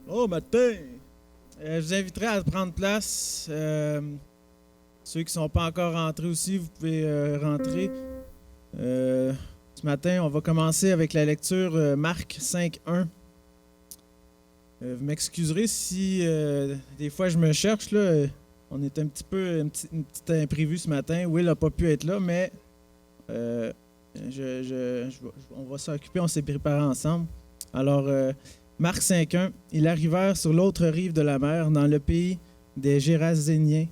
Bon matin! Je vous inviterai à prendre place. Ceux qui ne sont pas encore rentrés aussi, vous pouvez rentrer. Ce matin, on va commencer avec la lecture Marc 5.1. Vous m'excuserez si des fois je me cherche. Là, on est un petit peu une petite imprévu ce matin. Will n'a pas pu être là, mais on va s'occuper, on s'est préparé ensemble. Alors, Marc 5.1, « Ils arrivèrent sur l'autre rive de la mer, dans le pays des Géraséniens.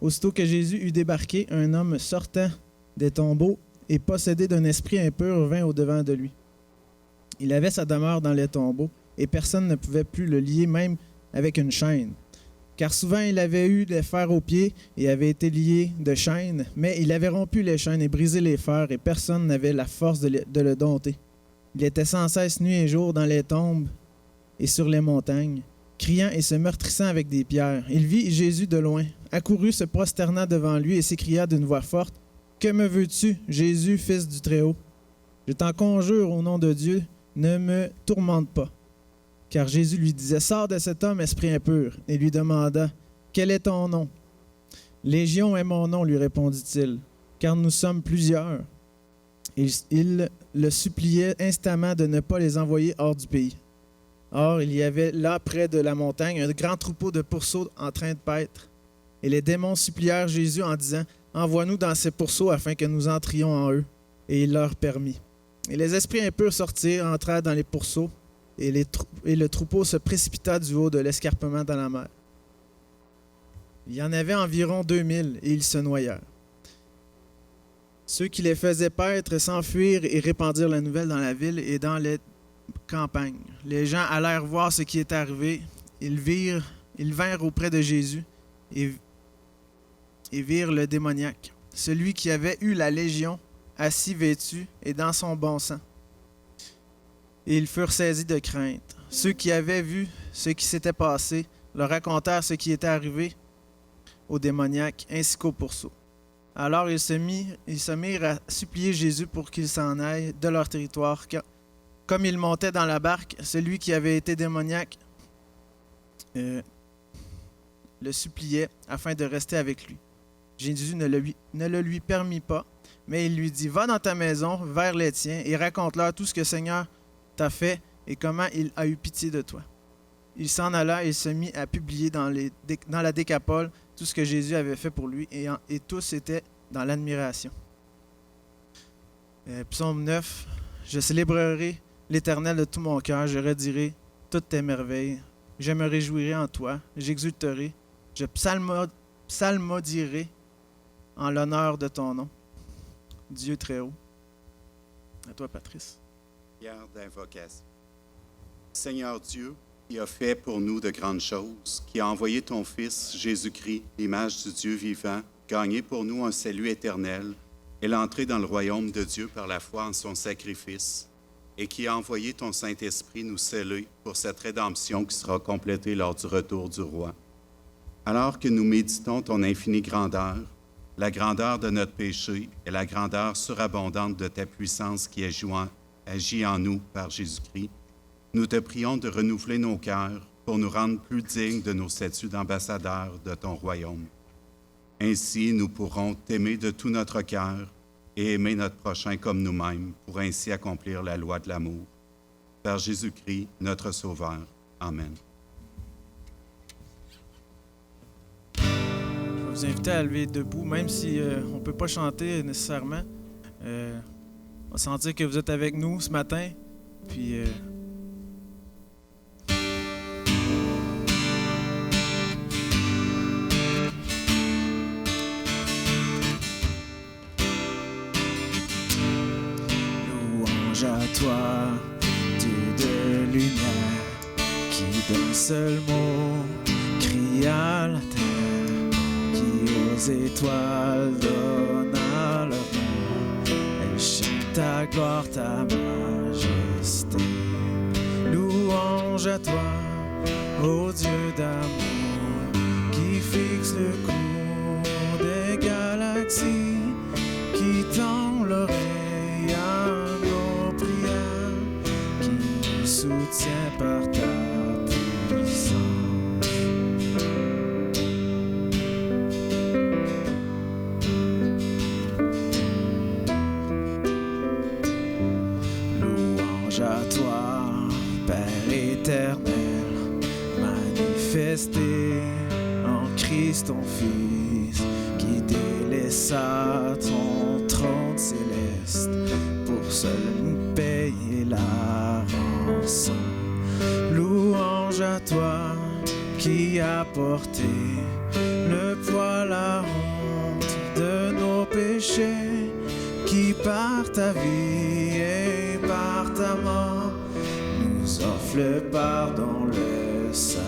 Aussitôt que Jésus eut débarqué, un homme sortant des tombeaux et possédé d'un esprit impur vint au-devant de lui. Il avait sa demeure dans les tombeaux, et personne ne pouvait plus le lier, même avec une chaîne. Car souvent il avait eu des fers aux pieds et avait été lié de chaînes, mais il avait rompu les chaînes et brisé les fers, et personne n'avait la force de le dompter. Il était sans cesse nuit et jour dans les tombes et sur les montagnes, criant et se meurtrissant avec des pierres. Il vit Jésus de loin, accourut, se prosterna devant lui et s'écria d'une voix forte, « Que me veux-tu, Jésus, fils du Très-Haut? Je t'en conjure au nom de Dieu, ne me tourmente pas. » Car Jésus lui disait, « Sors de cet homme, esprit impur. » Et lui demanda, « Quel est ton nom? » « Légion est mon nom, lui répondit-il, car nous sommes plusieurs. » Il le suppliait instamment de ne pas les envoyer hors du pays. Or, il y avait là, près de la montagne, un grand troupeau de pourceaux en train de paître. Et les démons supplièrent Jésus en disant, « Envoie-nous dans ces pourceaux afin que nous entrions en eux. » Et il leur permit. Et les esprits impurs sortirent, entrèrent dans les pourceaux, et le troupeau se précipita du haut de l'escarpement dans la mer. Il y en avait environ 2000, et ils se noyèrent. Ceux qui les faisaient paître s'enfuirent et répandirent la nouvelle dans la ville et dans les campagnes. Les gens allèrent voir ce qui était arrivé. Ils vinrent auprès de Jésus et virent le démoniaque, celui qui avait eu la légion, assis vêtu et dans son bon sang. Et ils furent saisis de crainte. Ceux qui avaient vu ce qui s'était passé leur racontèrent ce qui était arrivé au démoniaque ainsi qu'au pourceau. Alors ils se mirent à supplier Jésus pour qu'il s'en aille de leur territoire. Comme il montait dans la barque, celui qui avait été démoniaque le suppliait afin de rester avec lui. Jésus ne le lui permit pas, mais il lui dit, « Va dans ta maison, vers les tiens, et raconte-leur tout ce que le Seigneur t'a fait et comment il a eu pitié de toi. » Il s'en alla et se mit à publier dans la Décapole tout ce que Jésus avait fait pour lui, et tous étaient dans l'admiration. Psaume 9, « Je célébrerai l'Éternel de tout mon cœur, je redirai toutes tes merveilles. Je me réjouirai en toi, j'exulterai, je psalmodierai en l'honneur de ton nom. Dieu très haut. » À toi, Patrice. Prière d'invocation. Seigneur Dieu, qui a fait pour nous de grandes choses, qui a envoyé ton Fils, Jésus-Christ, l'image du Dieu vivant, gagné pour nous un salut éternel et l'entrée dans le royaume de Dieu par la foi en son sacrifice, et qui a envoyé ton Saint-Esprit nous sceller pour cette rédemption qui sera complétée lors du retour du Roi. Alors que nous méditons ton infinie grandeur, la grandeur de notre péché et la grandeur surabondante de ta puissance qui agit en nous par Jésus-Christ, nous te prions de renouveler nos cœurs pour nous rendre plus dignes de nos statuts d'ambassadeurs de ton royaume. Ainsi, nous pourrons t'aimer de tout notre cœur et aimer notre prochain comme nous-mêmes pour ainsi accomplir la loi de l'amour. Par Jésus-Christ, notre Sauveur. Amen. Je vais vous inviter à lever debout, même si on ne peut pas chanter nécessairement. On va sentir que vous êtes avec nous ce matin. Puis... à toi, Dieu de lumière, qui d'un seul mot crie à la terre, qui aux étoiles donna leur nom. Elle chante ta gloire, ta majesté. Louange à toi, ô Dieu d'amour, qui fixe le cours des galaxies, qui tend l'oreille à nos prières, qui nous soutient par ta puissance. manifesté en Christ ton Fils, qui délaissa ton trône céleste pour seul nous payer la rançon. Louange à toi qui a porté le poids, la honte de nos péchés, qui par ta vie et par ta mort nous offre le pardon, le salut.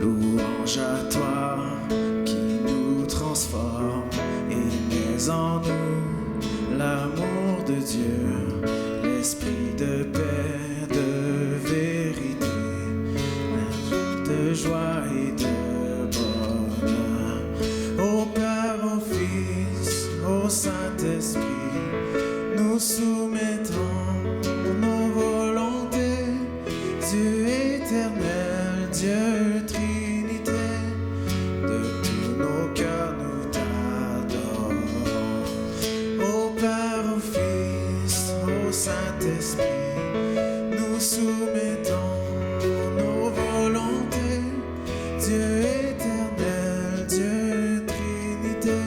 Louange à toi qui nous transforme et met en nous l'amour de Dieu, l'esprit de paix, de vérité, de joie et de bonheur. Au Père, au Fils, au Saint-Esprit, nous soumettons nos volontés. Dieu éternel, Dieu Trinité, de tous nos cœurs nous t'adorons. Au Père, au Fils, au Saint-Esprit, nous soumettons nos volontés. Dieu éternel, Dieu Trinité,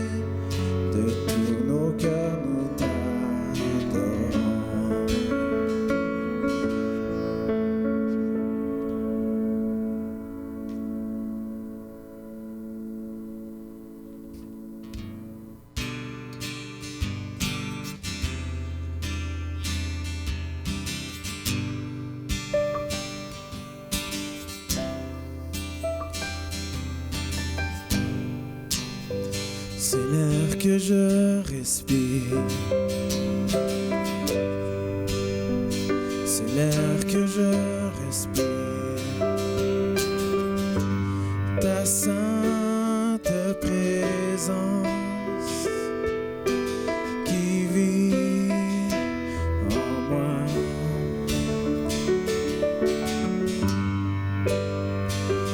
de tous nos cœurs nous t'adorons. C'est l'air que je respire, c'est l'air que je respire, ta sainte présence qui vit en moi.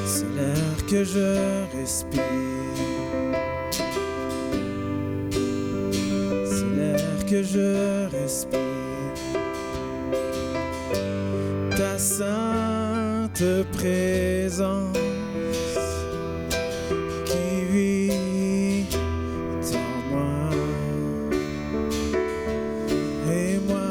C'est l'air que je respire, que je respire, ta sainte présence qui vit en moi. Et moi,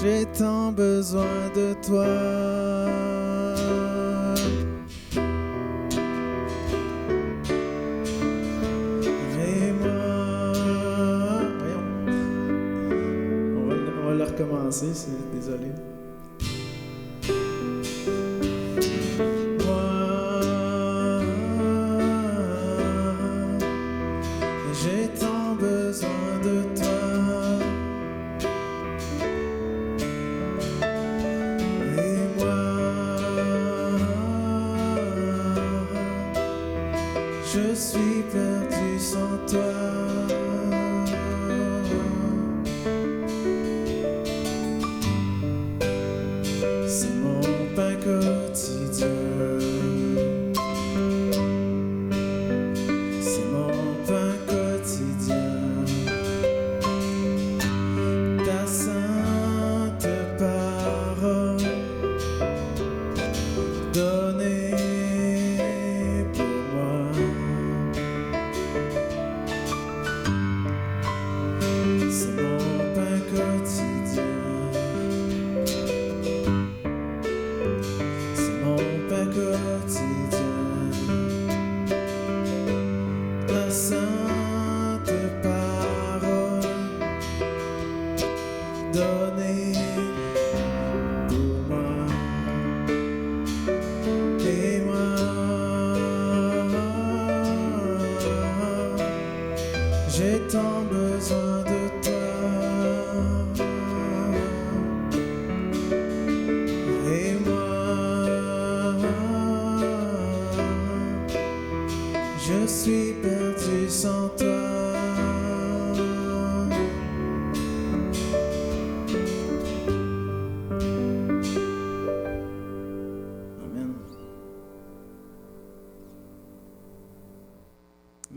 j'ai tant besoin de toi. C'est désolé. Moi, j'ai tant besoin de toi. Et moi, je suis perdu sans toi.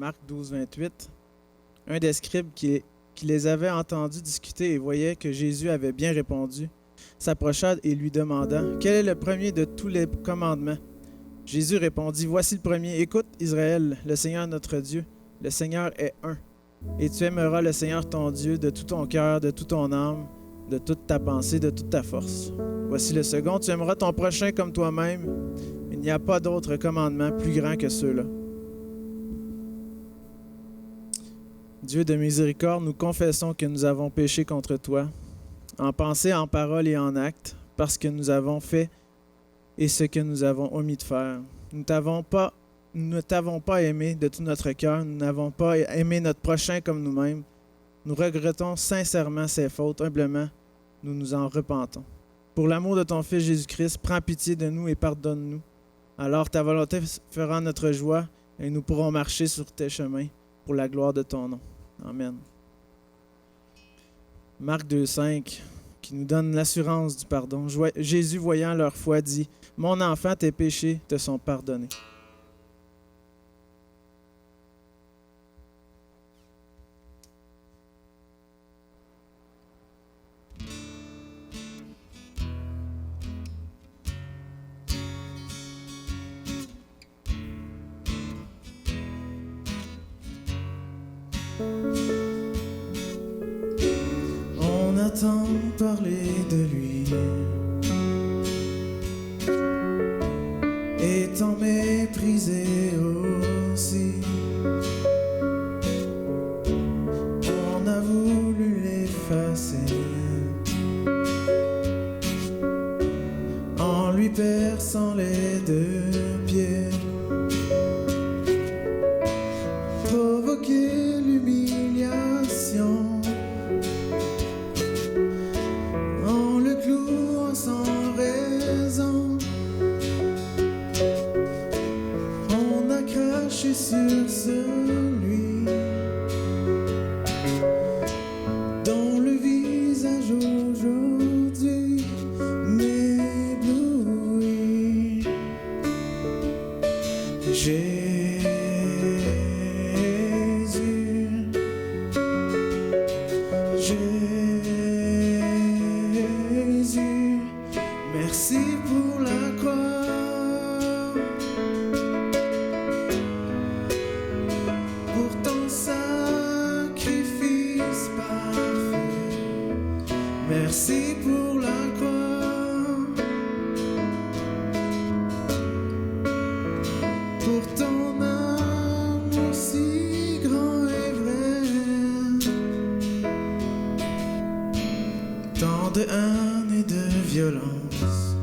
Marc 12, 28. Un des scribes qui les avait entendus discuter et voyait que Jésus avait bien répondu, s'approcha et lui demanda « Quel est le premier de tous les commandements ?» Jésus répondit « Voici le premier. Écoute, Israël, le Seigneur notre Dieu, le Seigneur est un. Et tu aimeras le Seigneur ton Dieu de tout ton cœur, de toute ton âme, de toute ta pensée, de toute ta force. Voici le second. Tu aimeras ton prochain comme toi-même. Il n'y a pas d'autre commandement plus grand que ceux-là. » Dieu de miséricorde, nous confessons que nous avons péché contre toi, en pensée, en parole et en acte, parce que nous avons fait et ce que nous avons omis de faire. Nous ne t'avons pas aimé de tout notre cœur, nous n'avons pas aimé notre prochain comme nous-mêmes. Nous regrettons sincèrement ces fautes, humblement, nous nous en repentons. Pour l'amour de ton Fils Jésus-Christ, prends pitié de nous et pardonne-nous. Alors ta volonté fera notre joie et nous pourrons marcher sur tes chemins pour la gloire de ton nom. Amen. Marc 2,5 qui nous donne l'assurance du pardon. Jésus, voyant leur foi, dit « Mon enfant, tes péchés te sont pardonnés. » On a tant parlé de lui et tant méprisé aussi. On a voulu l'effacer en lui perçant les deux pieds, provoquer l'humiliation en le clouant sans raison. On a craché sur celui dont le visage aujourd'hui m'éblouit. Jésus, merci pour la croix, pour ton sacrifice parfait. Merci pour la croix, pour ton amour si grand et vrai. Tant de haine et de violence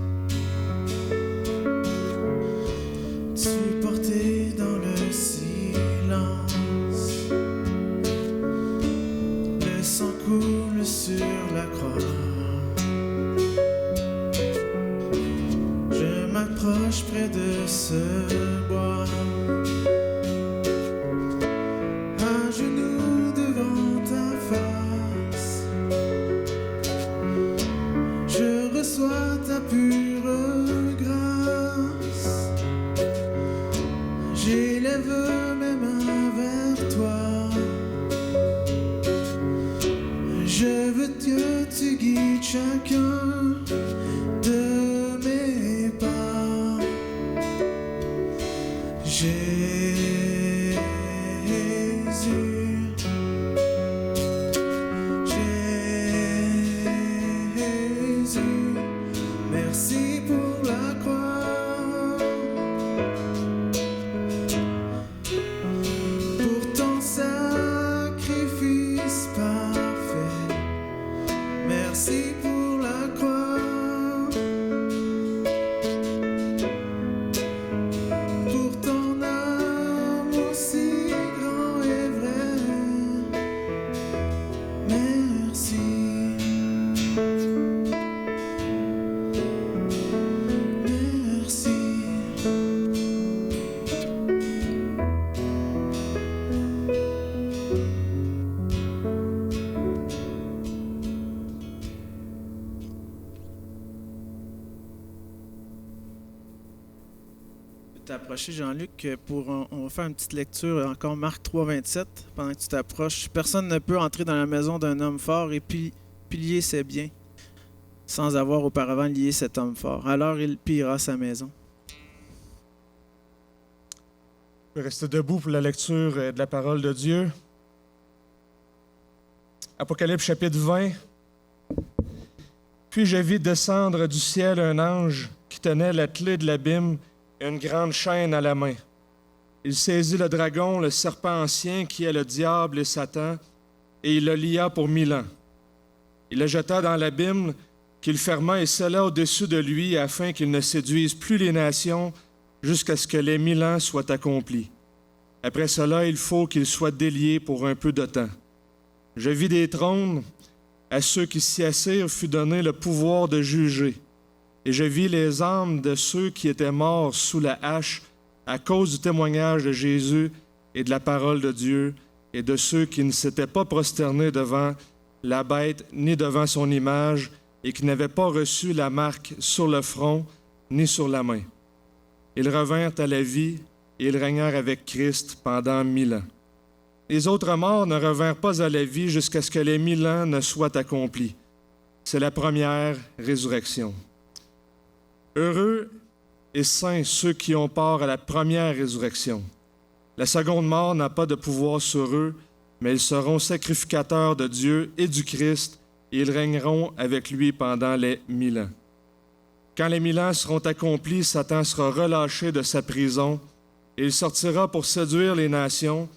supporté dans le silence. Le sang coule sur la croix. Je m'approche près de ce bois, à genoux devant ta face. Je reçois ta pure grâce. J'élève mes mains vers toi. Je veux que tu guides chacun de mes pas. Jésus, Jésus, merci pour la t'approcher, Jean-Luc, on va faire une petite lecture, encore Marc 3,27. Pendant que tu t'approches, personne ne peut entrer dans la maison d'un homme fort et piller ses biens sans avoir auparavant lié cet homme fort. Alors il pillera sa maison. Je vais rester debout pour la lecture de la parole de Dieu. Apocalypse chapitre 20. Puis je vis descendre du ciel un ange qui tenait la clé de l'abîme et une grande chaîne à la main. Il saisit le dragon, le serpent ancien, qui est le diable et Satan, et il le lia pour 1000 ans. Il le jeta dans l'abîme, qu'il ferma et scella au-dessus de lui, afin qu'il ne séduise plus les nations, jusqu'à ce que les 1000 ans soient accomplis. Après cela, il faut qu'il soit délié pour un peu de temps. Je vis des trônes, à ceux qui s'y assirent fut donné le pouvoir de juger. Et je vis les âmes de ceux qui étaient morts sous la hache à cause du témoignage de Jésus et de la parole de Dieu, et de ceux qui ne s'étaient pas prosternés devant la bête ni devant son image, et qui n'avaient pas reçu la marque sur le front ni sur la main. Ils revinrent à la vie, et ils régnèrent avec Christ pendant 1000 ans. Les autres morts ne revinrent pas à la vie jusqu'à ce que les 1000 ans ne soient accomplis. C'est la première résurrection. Heureux et saints ceux qui ont part à la première résurrection. La seconde mort n'a pas de pouvoir sur eux, mais ils seront sacrificateurs de Dieu et du Christ, et ils régneront avec lui pendant les 1000 ans. Quand les 1000 ans seront accomplis, Satan sera relâché de sa prison, et il sortira pour séduire les nations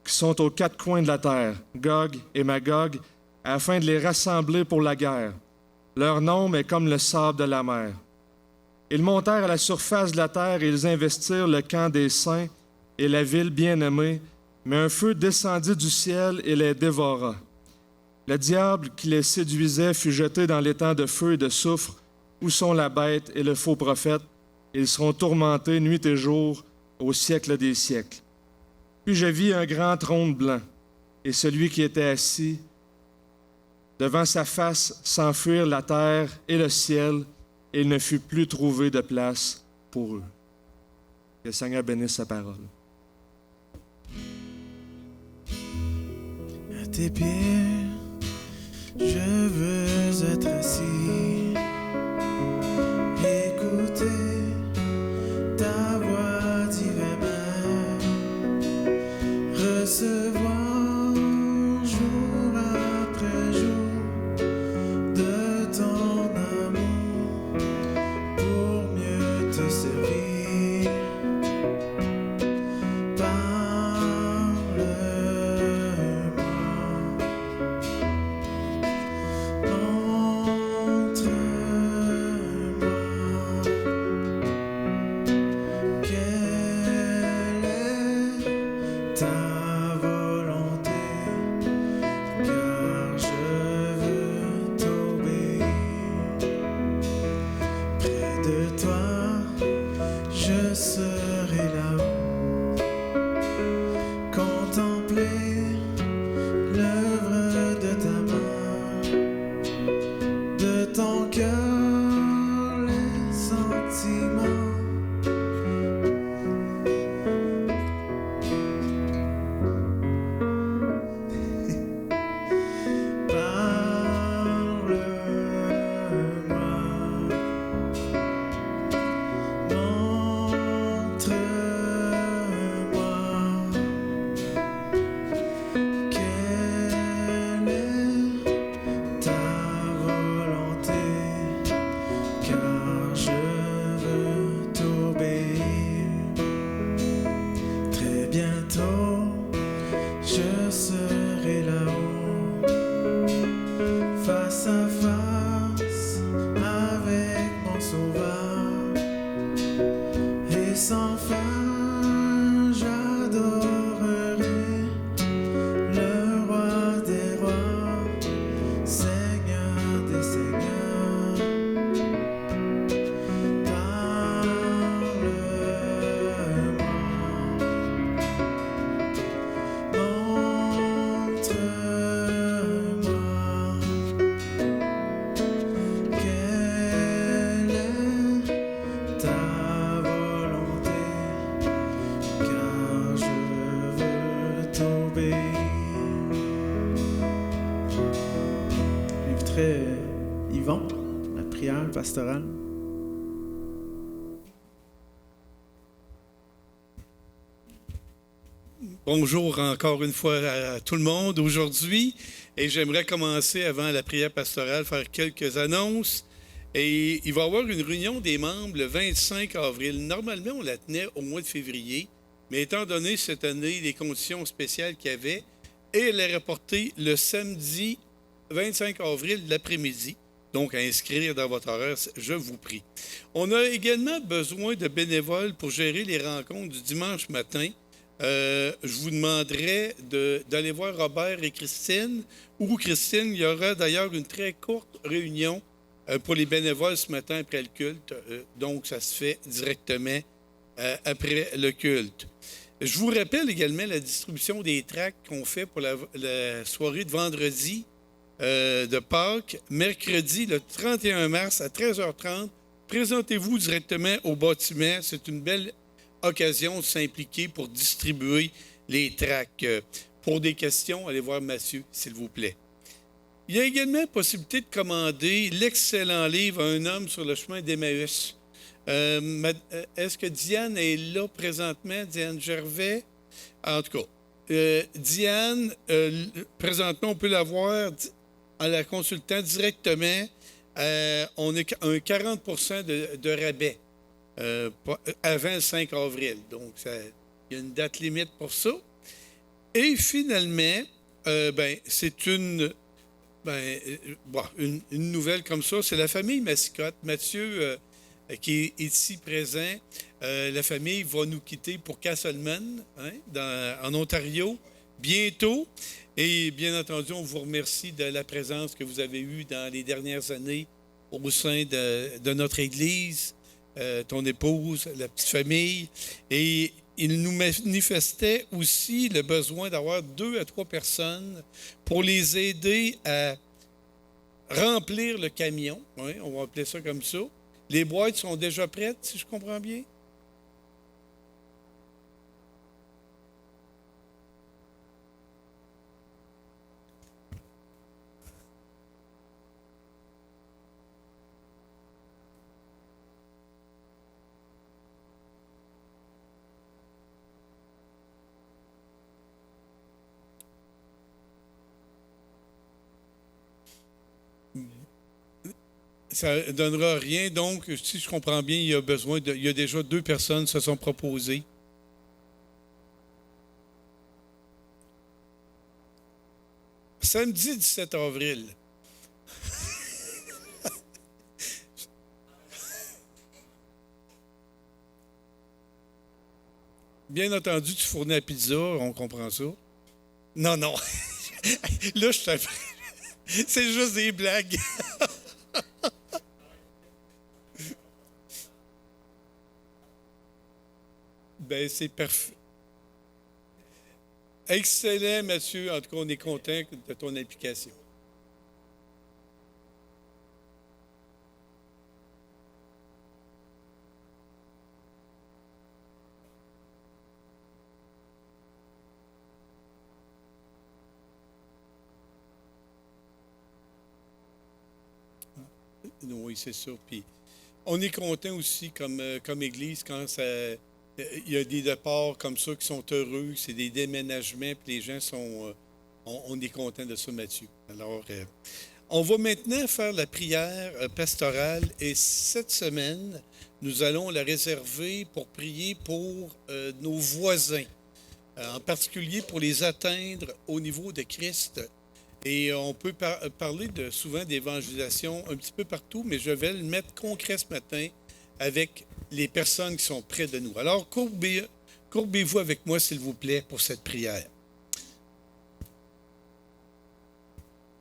qui sont aux 4 coins de la terre, Gog et Magog, afin de les rassembler pour la guerre. Leur nombre est comme le sable de la mer. Ils montèrent à la surface de la terre et ils investirent le camp des saints et la ville bien-aimée, mais un feu descendit du ciel et les dévora. Le diable qui les séduisait fut jeté dans l'étang de feu et de soufre, où sont la bête et le faux prophète, et ils seront tourmentés nuit et jour au siècle des siècles. Puis je vis un grand trône blanc, et celui qui était assis, devant sa face s'enfuir la terre et le ciel, et il ne fut plus trouvé de place pour eux. Que le Seigneur bénisse sa parole. À tes pieds, je veux être assis, écouter ta voix divine, recevoir jour après jour de ton amour pour mieux te servir. pastorale. Bonjour encore une fois à tout le monde aujourd'hui. Et j'aimerais commencer avant la prière pastorale, faire quelques annonces. Et il va y avoir une réunion des membres le 25 avril. Normalement, on la tenait au mois de février. Mais étant donné cette année les conditions spéciales qu'il y avait, elle est reportée le samedi 25 avril l'après-midi. Donc, à inscrire dans votre horaire, je vous prie. On a également besoin de bénévoles pour gérer les rencontres du dimanche matin. Je vous demanderai d'aller voir Robert et Christine. Ou Christine, il y aura d'ailleurs une très courte réunion pour les bénévoles ce matin après le culte. Donc, ça se fait directement après le culte. Je vous rappelle également la distribution des tracts qu'on fait pour la soirée de vendredi de Pâques. Mercredi, le 31 mars à 13h30, présentez-vous directement au bâtiment. C'est une belle occasion de s'impliquer pour distribuer les tracts. Pour des questions, allez voir Mathieu, s'il vous plaît. Il y a également la possibilité de commander l'excellent livre « Un homme sur le chemin d'Emmaüs ». Est-ce que Diane est là présentement, Diane Gervais? En tout cas, Diane, présentement, on peut la voir en la consultant directement. On a un 40 % de rabais avant le 5 avril. Donc, il y a une date limite pour ça. Et finalement, c'est une nouvelle comme ça. C'est la famille Massicotte. Mathieu, qui est ici présent, la famille va nous quitter pour Castleman, en Ontario, bientôt. Et bien entendu, on vous remercie de la présence que vous avez eue dans les dernières années au sein de notre Église, ton épouse, la petite famille. Et il nous manifestait aussi le besoin d'avoir 2 à 3 personnes pour les aider à remplir le camion. On va appeler ça comme ça. Les boîtes sont déjà prêtes, si je comprends bien? Ça ne donnera rien. Donc, si je comprends bien, il y a déjà 2 personnes qui se sont proposées. Samedi 17 avril. Bien entendu, tu fournis la pizza, on comprend ça. Non. Là, c'est juste des blagues. C'est parfait. Excellent, Mathieu. En tout cas, on est content de ton implication. Oui, c'est ça. Puis, on est content aussi comme Église quand il y a des départs comme ça qui sont heureux, c'est des déménagements, puis les gens sont... on est content de ça, Mathieu. Alors, on va maintenant faire la prière pastorale et cette semaine, nous allons la réserver pour prier pour nos voisins, en particulier pour les atteindre au niveau de Christ. Et on peut parler souvent d'évangélisation un petit peu partout, mais je vais le mettre concret ce matin avec les personnes qui sont près de nous. Alors, courbez-vous avec moi, s'il vous plaît, pour cette prière.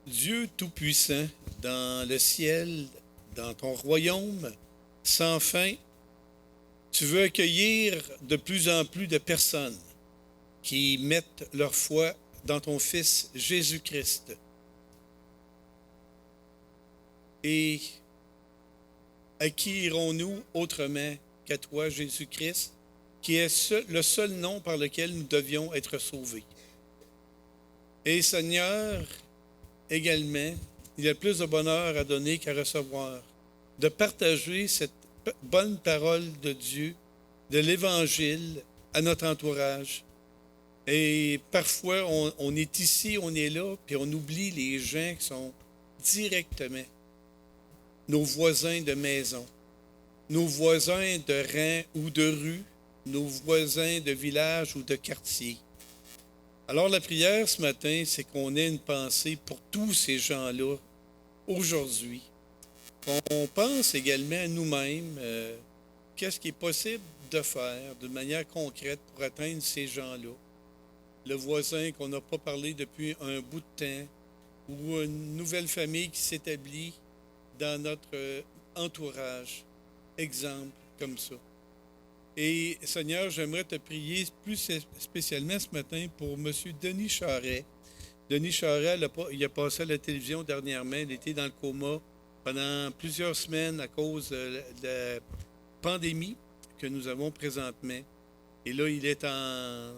Dieu Tout-Puissant, dans le ciel, dans ton royaume sans fin, tu veux accueillir de plus en plus de personnes qui mettent leur foi dans ton Fils Jésus-Christ. Et à qui irons-nous autrement qu'à toi, Jésus-Christ, qui est le seul nom par lequel nous devions être sauvés? Et Seigneur, également, il y a plus de bonheur à donner qu'à recevoir. de partager cette bonne parole de Dieu, de l'Évangile à notre entourage. Et parfois, on est ici, on est là, puis on oublie les gens qui sont directement nos voisins de maison, nos voisins de rang ou de rue, nos voisins de village ou de quartier. Alors la prière ce matin, c'est qu'on ait une pensée pour tous ces gens-là aujourd'hui. On pense également à nous-mêmes, qu'est-ce qui est possible de faire de manière concrète pour atteindre ces gens-là. Le voisin qu'on n'a pas parlé depuis un bout de temps, ou une nouvelle famille qui s'établit dans notre entourage. Exemple comme ça. Et Seigneur, j'aimerais te prier plus spécialement ce matin pour M. Denis Charret. Denis Charret, il a passé à la télévision dernièrement, il était dans le coma pendant plusieurs semaines à cause de la pandémie que nous avons présentement. Et là, il est en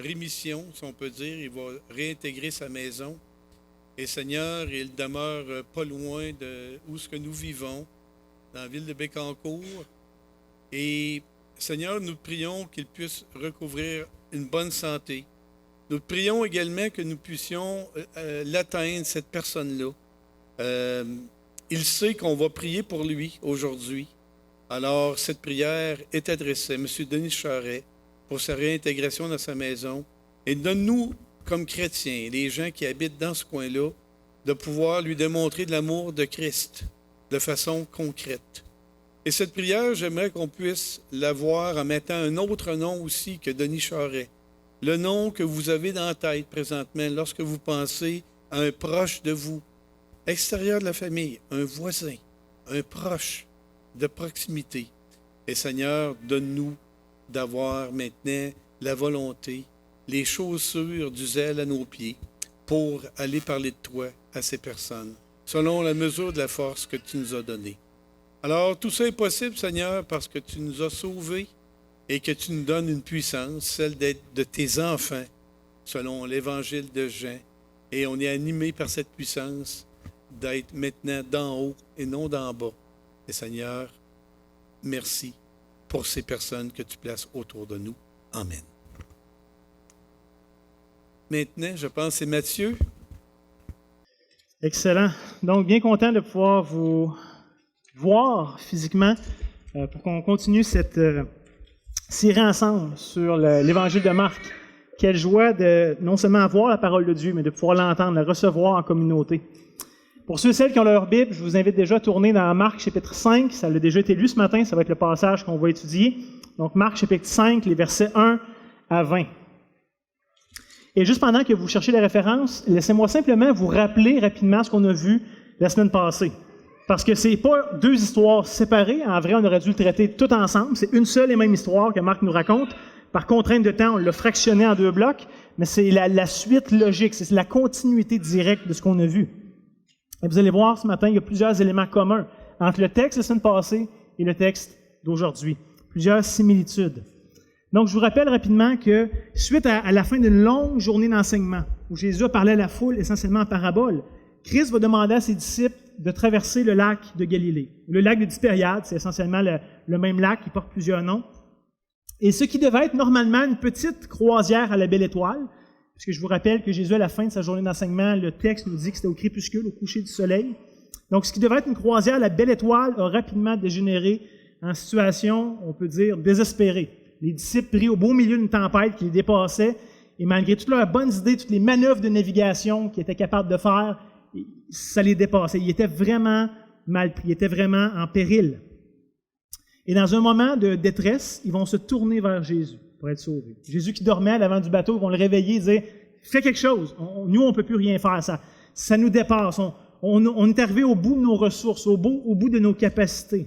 rémission, si on peut dire. Il va réintégrer sa maison. Et Seigneur, il demeure pas loin de où ce que nous vivons, dans la ville de Bécancour. Et Seigneur, nous prions qu'il puisse recouvrir une bonne santé. Nous prions également que nous puissions l'atteindre, cette personne-là. Il sait qu'on va prier pour lui aujourd'hui. Alors, cette prière est adressée à M. Denis Charret pour sa réintégration dans sa maison. Et donne-nous, comme chrétiens, les gens qui habitent dans ce coin-là, de pouvoir lui démontrer de l'amour de Christ de façon concrète. Et cette prière, j'aimerais qu'on puisse la voir en mettant un autre nom aussi que Denis Charret. Le nom que vous avez dans la tête présentement lorsque vous pensez à un proche de vous, extérieur de la famille, un voisin, un proche de proximité. Et Seigneur, donne-nous d'avoir maintenant la volonté, les chaussures du zèle à nos pieds pour aller parler de toi à ces personnes, selon la mesure de la force que tu nous as donnée. Alors, tout ça est possible, Seigneur, parce que tu nous as sauvés et que tu nous donnes une puissance, celle d'être de tes enfants, selon l'Évangile de Jean. Et on est animé par cette puissance d'être maintenant d'en haut et non d'en bas. Et Seigneur, merci pour ces personnes que tu places autour de nous. Amen. Maintenant, je pense que c'est Mathieu. Excellent. Donc, bien content de pouvoir vous voir physiquement pour qu'on continue cette série ensemble sur l'Évangile de Marc. Quelle joie de non seulement avoir la parole de Dieu, mais de pouvoir l'entendre, la recevoir en communauté. Pour ceux et celles qui ont leur Bible, je vous invite déjà à tourner dans Marc chapitre 5. Ça a déjà été lu ce matin, ça va être le passage qu'on va étudier. Donc, Marc chapitre 5, les versets 1 à 20. Et juste pendant que vous cherchez les références, laissez-moi simplement vous rappeler rapidement ce qu'on a vu la semaine passée. Parce que ce n'est pas deux histoires séparées. En vrai, on aurait dû le traiter tout ensemble. C'est une seule et même histoire que Marc nous raconte. Par contrainte de temps, on l'a fractionné en deux blocs, mais c'est la suite logique, c'est la continuité directe de ce qu'on a vu. Et vous allez voir ce matin, il y a plusieurs éléments communs entre le texte de la semaine passée et le texte d'aujourd'hui. Plusieurs similitudes. Donc, je vous rappelle rapidement que, suite à la fin d'une longue journée d'enseignement, où Jésus a parlé à la foule essentiellement en parabole, Christ va demander à ses disciples de traverser le lac de Galilée. Le lac de Tibériade, c'est essentiellement le même lac qui porte plusieurs noms. Et ce qui devait être normalement une petite croisière à la Belle Étoile, puisque je vous rappelle que Jésus, à la fin de sa journée d'enseignement, le texte nous dit que c'était au crépuscule, au coucher du soleil. Donc, ce qui devait être une croisière à la Belle Étoile a rapidement dégénéré en situation, on peut dire, désespérée. Les disciples pris au beau milieu d'une tempête qui les dépassait, et malgré toutes leurs bonnes idées, toutes les manœuvres de navigation qu'ils étaient capables de faire, ça les dépassait. Ils étaient vraiment mal pris, ils étaient vraiment en péril. Et dans un moment de détresse, ils vont se tourner vers Jésus pour être sauvés. Jésus qui dormait à l'avant du bateau, ils vont le réveiller et dire « Fais quelque chose, nous on ne peut plus rien faire, ça nous dépasse, on est arrivé au bout de nos ressources, au bout de nos capacités. »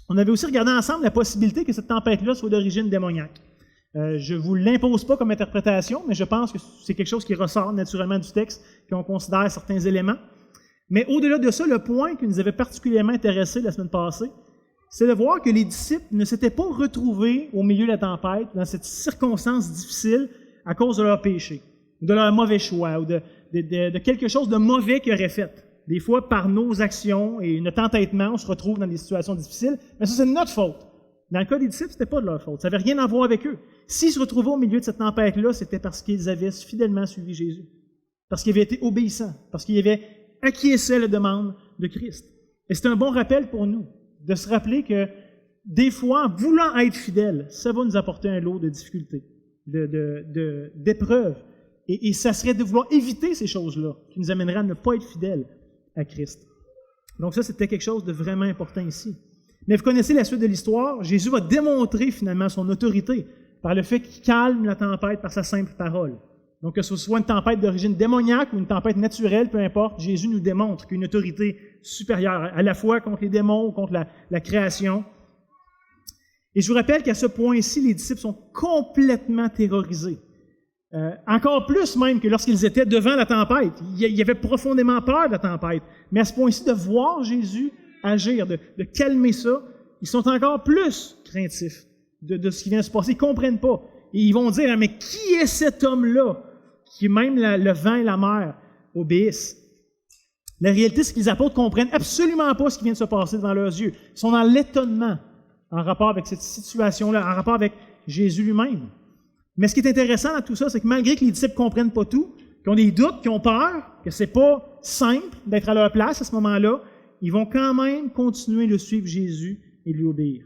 On avait aussi regardé ensemble la possibilité que cette tempête-là soit d'origine démoniaque. Je ne vous l'impose pas comme interprétation, mais je pense que c'est quelque chose qui ressort naturellement du texte, puis on considère certains éléments. Mais au-delà de ça, le point qui nous avait particulièrement intéressé la semaine passée, c'est de voir que les disciples ne s'étaient pas retrouvés au milieu de la tempête, dans cette circonstance difficile, à cause de leur péché, de leur mauvais choix, ou de quelque chose de mauvais qu'ils auraient fait. Des fois, par nos actions et notre entêtement, on se retrouve dans des situations difficiles, mais ça, c'est de notre faute. Dans le cas des disciples, ce n'était pas de leur faute. Ça n'avait rien à voir avec eux. S'ils se retrouvaient au milieu de cette tempête-là, c'était parce qu'ils avaient fidèlement suivi Jésus. Parce qu'ils avaient été obéissants. Parce qu'ils avaient acquiescé à la demande de Christ. Et c'est un bon rappel pour nous, de se rappeler que des fois, en voulant être fidèles, ça va nous apporter un lot de difficultés, d'épreuves. Et ça serait de vouloir éviter ces choses-là qui nous amèneraient à ne pas être fidèles à Christ. Donc ça, c'était quelque chose de vraiment important ici. Mais vous connaissez la suite de l'histoire. Jésus va démontrer finalement son autorité par le fait qu'il calme la tempête par sa simple parole. Donc que ce soit une tempête d'origine démoniaque ou une tempête naturelle, peu importe, Jésus nous démontre qu'il y a une autorité supérieure, à la fois contre les démons ou contre la création. Et je vous rappelle qu'à ce point-ci, les disciples sont complètement terrorisés. Encore plus même que lorsqu'ils étaient devant la tempête. Ils avaient profondément peur de la tempête. Mais à ce point-ci, de voir Jésus agir, de calmer ça, ils sont encore plus craintifs de ce qui vient de se passer. Ils ne comprennent pas. Et ils vont dire, mais qui est cet homme-là qui même le vent et la mer obéissent? La réalité, c'est que les apôtres ne comprennent absolument pas ce qui vient de se passer devant leurs yeux. Ils sont dans l'étonnement en rapport avec cette situation-là, en rapport avec Jésus lui-même. Mais ce qui est intéressant dans tout ça, c'est que malgré que les disciples ne comprennent pas tout, qu'ils ont des doutes, qu'ils ont peur, que ce n'est pas simple d'être à leur place à ce moment-là, ils vont quand même continuer de suivre Jésus et lui obéir.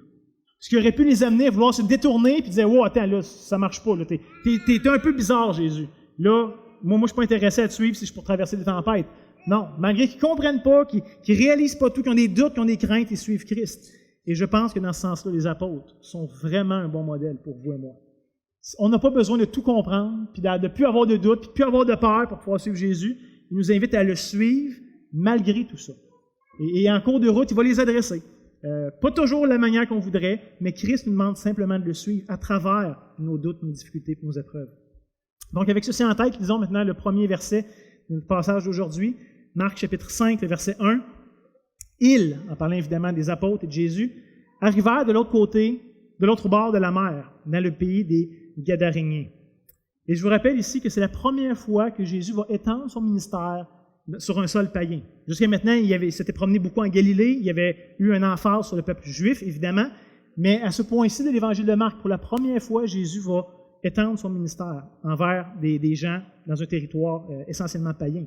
Ce qui aurait pu les amener à vouloir se détourner et dire « Wow, attends, là, ça ne marche pas. T'es un peu bizarre, Jésus. Là, moi je ne suis pas intéressé à te suivre si je suis pour traverser des tempêtes. » Non, malgré qu'ils ne comprennent pas, qu'ils ne réalisent pas tout, qu'ils ont des doutes, qu'ils ont des craintes, ils suivent Christ. Et je pense que dans ce sens-là, les apôtres sont vraiment un bon modèle pour vous et moi. On n'a pas besoin de tout comprendre, puis de ne plus avoir de doute, puis de ne plus avoir de peur pour pouvoir suivre Jésus. Il nous invite à le suivre malgré tout ça. Et en cours de route, il va les adresser. Pas toujours de la manière qu'on voudrait, mais Christ nous demande simplement de le suivre à travers nos doutes, nos difficultés, nos épreuves. Donc, avec ceci en tête, lisons maintenant le premier verset du passage d'aujourd'hui, Marc chapitre 5, le verset 1. Ils, en parlant évidemment des apôtres et de Jésus, arrivèrent de l'autre côté, de l'autre bord de la mer, dans le pays des Gadaréniens. Et je vous rappelle ici que c'est la première fois que Jésus va étendre son ministère sur un sol païen. Jusqu'à maintenant, il s'était promené beaucoup en Galilée, il y avait eu un emphase sur le peuple juif, évidemment, mais à ce point-ci de l'Évangile de Marc, pour la première fois, Jésus va étendre son ministère envers des gens dans un territoire essentiellement païen.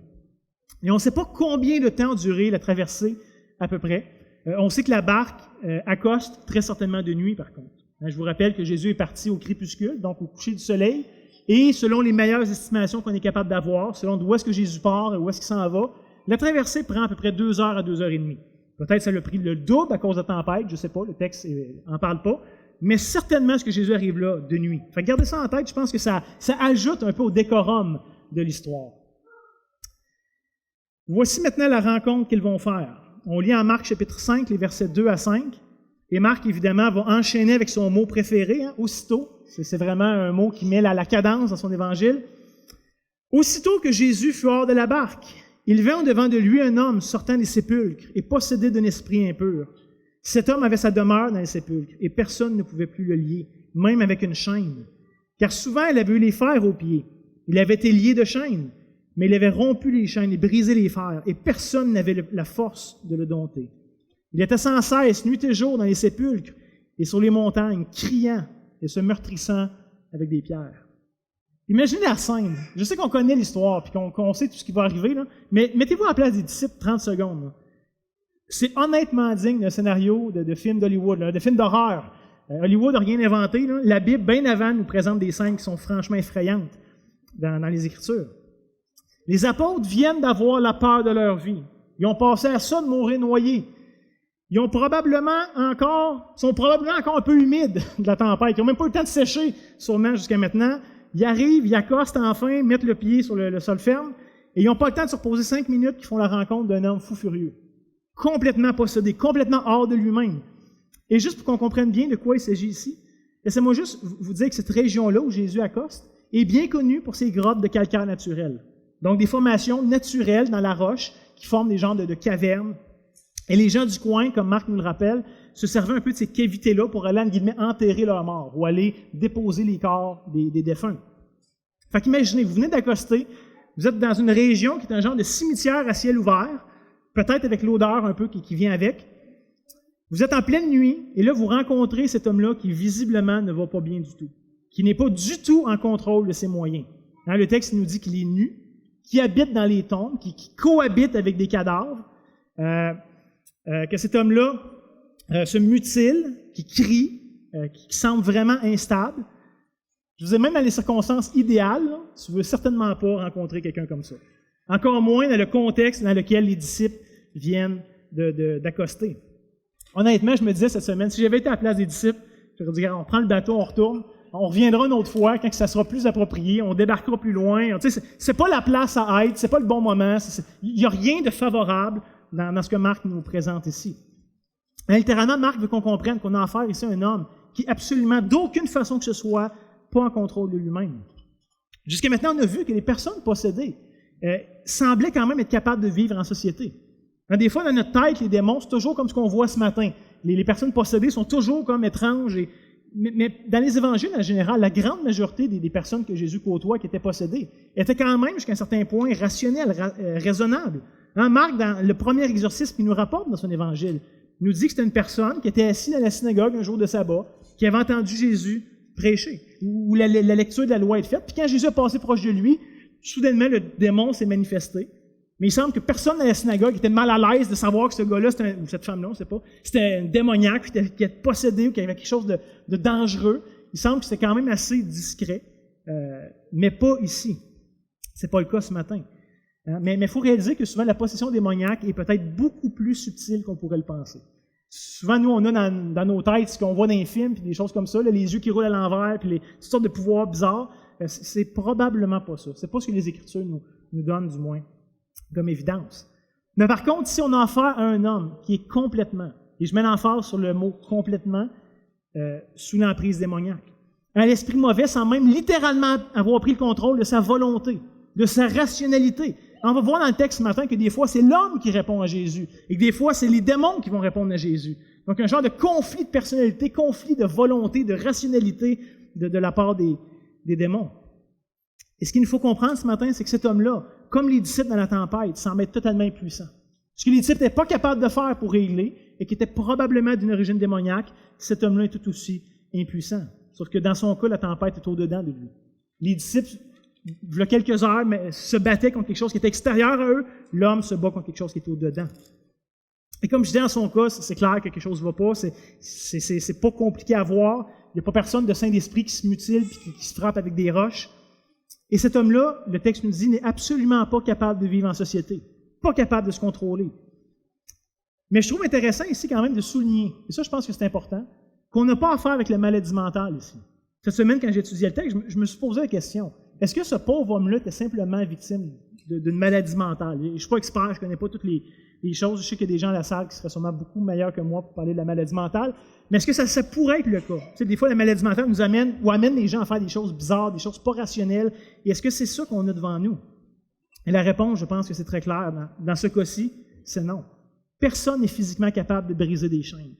Et on ne sait pas combien de temps a duré la traversée, à peu près. On sait que la barque accoste très certainement de nuit, par contre. Je vous rappelle que Jésus est parti au crépuscule, donc au coucher du soleil, et selon les meilleures estimations qu'on est capable d'avoir, selon d'où est-ce que Jésus part et où est-ce qu'il s'en va, la traversée prend à peu près 2 heures à 2 heures et demie. Peut-être ça l'a pris le double à cause de la tempête, je ne sais pas, le texte n'en parle pas, mais certainement est-ce que Jésus arrive là de nuit. Fait que gardez ça en tête, je pense que ça ajoute un peu au décorum de l'histoire. Voici maintenant la rencontre qu'ils vont faire. On lit en Marc chapitre 5, les versets 2 à 5. Et Marc, évidemment, va enchaîner avec son mot préféré, aussitôt. C'est vraiment un mot qui met la cadence dans son évangile. Aussitôt que Jésus fut hors de la barque, il vint au-devant de lui un homme sortant des sépulcres et possédé d'un esprit impur. Cet homme avait sa demeure dans les sépulcres et personne ne pouvait plus le lier, même avec une chaîne. Car souvent, il avait eu les fers aux pieds. Il avait été lié de chaînes, mais il avait rompu les chaînes et brisé les fers, et personne n'avait la force de le dompter. Il était sans cesse, nuit et jour, dans les sépulcres et sur les montagnes, criant et se meurtrissant avec des pierres. Imaginez la scène. Je sais qu'on connaît l'histoire et qu'on sait tout ce qui va arriver, là, mais mettez-vous à la place des disciples 30 secondes. Là. C'est honnêtement digne d'un scénario de film d'Hollywood, de film d'horreur. Hollywood n'a rien inventé. Là. La Bible, bien avant, nous présente des scènes qui sont franchement effrayantes dans les Écritures. Les apôtres viennent d'avoir la peur de leur vie. Ils ont passé à ça de mourir noyés. Ils sont probablement encore un peu humides de la tempête. Ils n'ont même pas eu le temps de sécher, sûrement, jusqu'à maintenant. Ils arrivent, ils accostent enfin, mettent le pied sur le sol ferme, et ils n'ont pas le temps de se reposer 5 minutes qu'ils font la rencontre d'un homme fou furieux. Complètement possédé, complètement hors de lui-même. Et juste pour qu'on comprenne bien de quoi il s'agit ici, laissez-moi juste vous dire que cette région-là où Jésus accoste est bien connue pour ses grottes de calcaire naturel. Donc des formations naturelles dans la roche qui forment des genres de cavernes. Et les gens du coin, comme Marc nous le rappelle, se servaient un peu de ces cavités-là pour aller, en guillemets, enterrer leurs morts ou aller déposer les corps des défunts. Fait qu'imaginez, vous venez d'accoster, vous êtes dans une région qui est un genre de cimetière à ciel ouvert, peut-être avec l'odeur un peu qui vient avec. Vous êtes en pleine nuit, et là, vous rencontrez cet homme-là qui visiblement ne va pas bien du tout, qui n'est pas du tout en contrôle de ses moyens. Hein, le texte nous dit qu'il est nu, qui habite dans les tombes, qui cohabite avec des cadavres, que cet homme-là se mutile, qui crie, qui semble vraiment instable. Je vous ai même dans les circonstances idéales, là, tu ne veux certainement pas rencontrer quelqu'un comme ça. Encore moins dans le contexte dans lequel les disciples viennent d'accoster. Honnêtement, je me disais cette semaine, si j'avais été à la place des disciples, j'aurais dit, on prend le bateau, on retourne, on reviendra une autre fois quand ça sera plus approprié, on débarquera plus loin. Tu sais, c'est pas la place à être, c'est pas le bon moment. Il n'y a rien de favorable dans ce que Marc nous présente ici. Mais littéralement, Marc veut qu'on comprenne qu'on a affaire ici à un homme qui absolument, d'aucune façon que ce soit, pas en contrôle de lui-même. Jusqu'à maintenant, on a vu que les personnes possédées semblaient quand même être capables de vivre en société. Des fois, dans notre tête, les démons, c'est toujours comme ce qu'on voit ce matin. Les personnes possédées sont toujours comme étranges. Mais dans les évangiles, en général, la grande majorité des personnes que Jésus côtoie qui étaient possédées étaient quand même, jusqu'à un certain point, rationnelles, raisonnables. Hein, Marc, dans le premier exorcisme qu'il nous rapporte dans son évangile, nous dit que c'était une personne qui était assise dans la synagogue un jour de sabbat, qui avait entendu Jésus prêcher, où la lecture de la loi est faite. Puis quand Jésus est passé proche de lui, soudainement, le démon s'est manifesté. Mais il semble que personne dans la synagogue était mal à l'aise de savoir que ce gars-là, ou cette femme-là, on ne sait pas, c'était un démoniaque qui était possédé ou qui avait quelque chose de dangereux. Il semble que c'était quand même assez discret, mais pas ici. Ce n'est pas le cas ce matin. Hein? Mais il faut réaliser que souvent la possession démoniaque est peut-être beaucoup plus subtile qu'on pourrait le penser. Souvent, nous, on a dans nos têtes ce qu'on voit dans les films, puis des choses comme ça, là, les yeux qui roulent à l'envers, puis toutes sortes de pouvoirs bizarres. C'est probablement pas ça. C'est pas ce que les Écritures nous donnent, du moins, comme évidence. Mais par contre, si on a affaire à un homme qui est complètement, et je mets l'emphase sur le mot complètement, sous l'emprise démoniaque, un esprit mauvais sans même littéralement avoir pris le contrôle de sa volonté, de sa rationalité. On va voir dans le texte ce matin que des fois, c'est l'homme qui répond à Jésus et que des fois, c'est les démons qui vont répondre à Jésus. Donc, un genre de conflit de personnalité, conflit de volonté, de rationalité de la part des démons. Et ce qu'il nous faut comprendre ce matin, c'est que cet homme-là, comme les disciples dans la tempête, semble être totalement impuissant. Ce que les disciples n'étaient pas capables de faire pour régler et qui était probablement d'une origine démoniaque, cet homme-là est tout aussi impuissant. Sauf que dans son cas, la tempête est au-dedans de lui. Les disciples, il y a quelques heures, se battaient contre quelque chose qui était extérieur à eux. L'homme se bat contre quelque chose qui est au-dedans. Et comme je disais, dans son cas, c'est clair que quelque chose ne va pas. C'est pas compliqué à voir. Il n'y a pas personne de Saint-Esprit qui se mutile et qui se frappe avec des roches. Et cet homme-là, le texte nous dit, n'est absolument pas capable de vivre en société, pas capable de se contrôler. Mais je trouve intéressant ici quand même de souligner, et ça je pense que c'est important, qu'on n'a pas affaire avec la maladie mentale ici. Cette semaine, quand j'étudiais le texte, je me suis posé la question, est-ce que ce pauvre homme-là était simplement victime d'une maladie mentale? Je ne suis pas expert, je ne connais pas toutes les choses, je sais qu'il y a des gens à la salle qui seraient sûrement beaucoup meilleurs que moi pour parler de la maladie mentale, mais est-ce que ça pourrait être le cas? Tu sais, des fois, la maladie mentale nous amène les gens à faire des choses bizarres, des choses pas rationnelles, et est-ce que c'est ça qu'on a devant nous? Et la réponse, je pense que c'est très clair, dans ce cas-ci, c'est non. Personne n'est physiquement capable de briser des chaînes.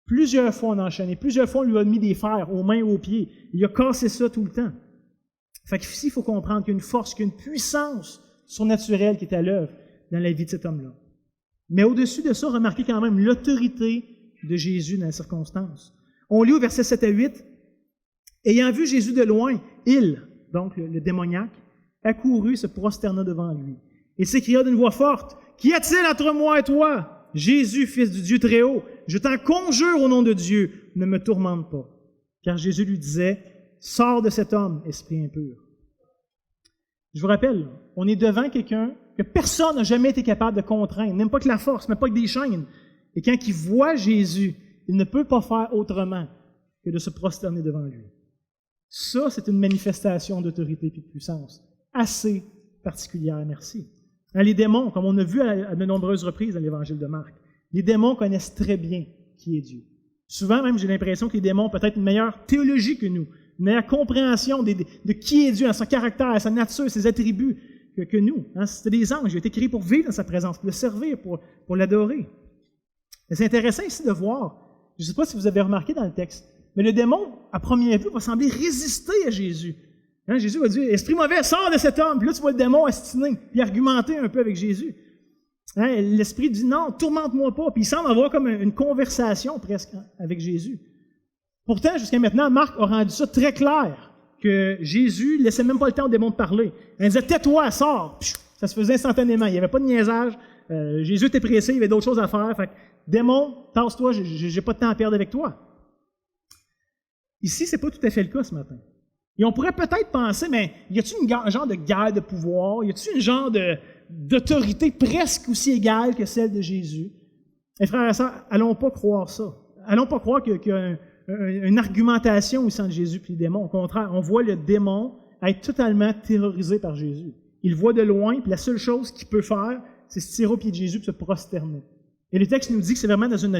Plusieurs fois on a enchaîné, plusieurs fois on lui a mis des fers aux mains et aux pieds, il a cassé ça tout le temps. Fait qu'ici, il faut comprendre qu'il y a une force, qu'il y a une puissance surnaturelle qui est à l'œuvre dans la vie de cet homme-là. Mais au-dessus de ça, remarquez quand même l'autorité de Jésus dans les circonstances. On lit au verset 7 à 8, « Ayant vu Jésus de loin, il, donc le démoniaque, accourut, se prosterna devant lui. Il s'écria d'une voix forte, « Qu'y a-t-il entre moi et toi, Jésus, fils du Dieu très haut? Je t'en conjure au nom de Dieu, ne me tourmente pas. » Car Jésus lui disait, « Sors de cet homme, esprit impur. » Je vous rappelle, on est devant quelqu'un que personne n'a jamais été capable de contraindre, même pas que la force, même pas que des chaînes. Et quand il voit Jésus, il ne peut pas faire autrement que de se prosterner devant lui. Ça, c'est une manifestation d'autorité et de puissance assez particulière, merci. Les démons, comme on a vu à de nombreuses reprises dans l'Évangile de Marc, les démons connaissent très bien qui est Dieu. Souvent, même, j'ai l'impression que les démons ont peut-être une meilleure théologie que nous, une meilleure compréhension de qui est Dieu, à son caractère, à sa nature, ses attributs, que nous. Hein? C'était des anges, ils ont été créés pour vivre dans sa présence, pour le servir, pour l'adorer. Mais c'est intéressant ici de voir, je ne sais pas si vous avez remarqué dans le texte, mais le démon, à première vue, va sembler résister à Jésus. Hein? Jésus va dire, « Esprit mauvais, sors de cet homme! » Puis là, tu vois le démon astiner, puis argumenter un peu avec Jésus. Hein, l'Esprit dit non, tourmente-moi pas. Puis il semble avoir comme une conversation presque avec Jésus. Pourtant, jusqu'à maintenant, Marc a rendu ça très clair, que Jésus ne laissait même pas le temps au démon de parler. Il disait « Tais-toi, sors! » Ça se faisait instantanément. Il n'y avait pas de niaisage. Jésus était pressé, il y avait d'autres choses à faire. Fait que, démon, tasse-toi, j'ai pas de temps à perdre avec toi. Ici, c'est pas tout à fait le cas ce matin. Et on pourrait peut-être penser, mais y a-t-il un genre de guerre de pouvoir? Y a-t-il un genre d'autorité presque aussi égale que celle de Jésus? Et frères et sœurs, allons pas croire ça. Allons pas croire qu'il y a une argumentation au sein de Jésus puis les démons. Au contraire, on voit le démon être totalement terrorisé par Jésus. Il le voit de loin, puis la seule chose qu'il peut faire, c'est se tirer au pied de Jésus et se prosterner. Et le texte nous dit que c'est vraiment dans une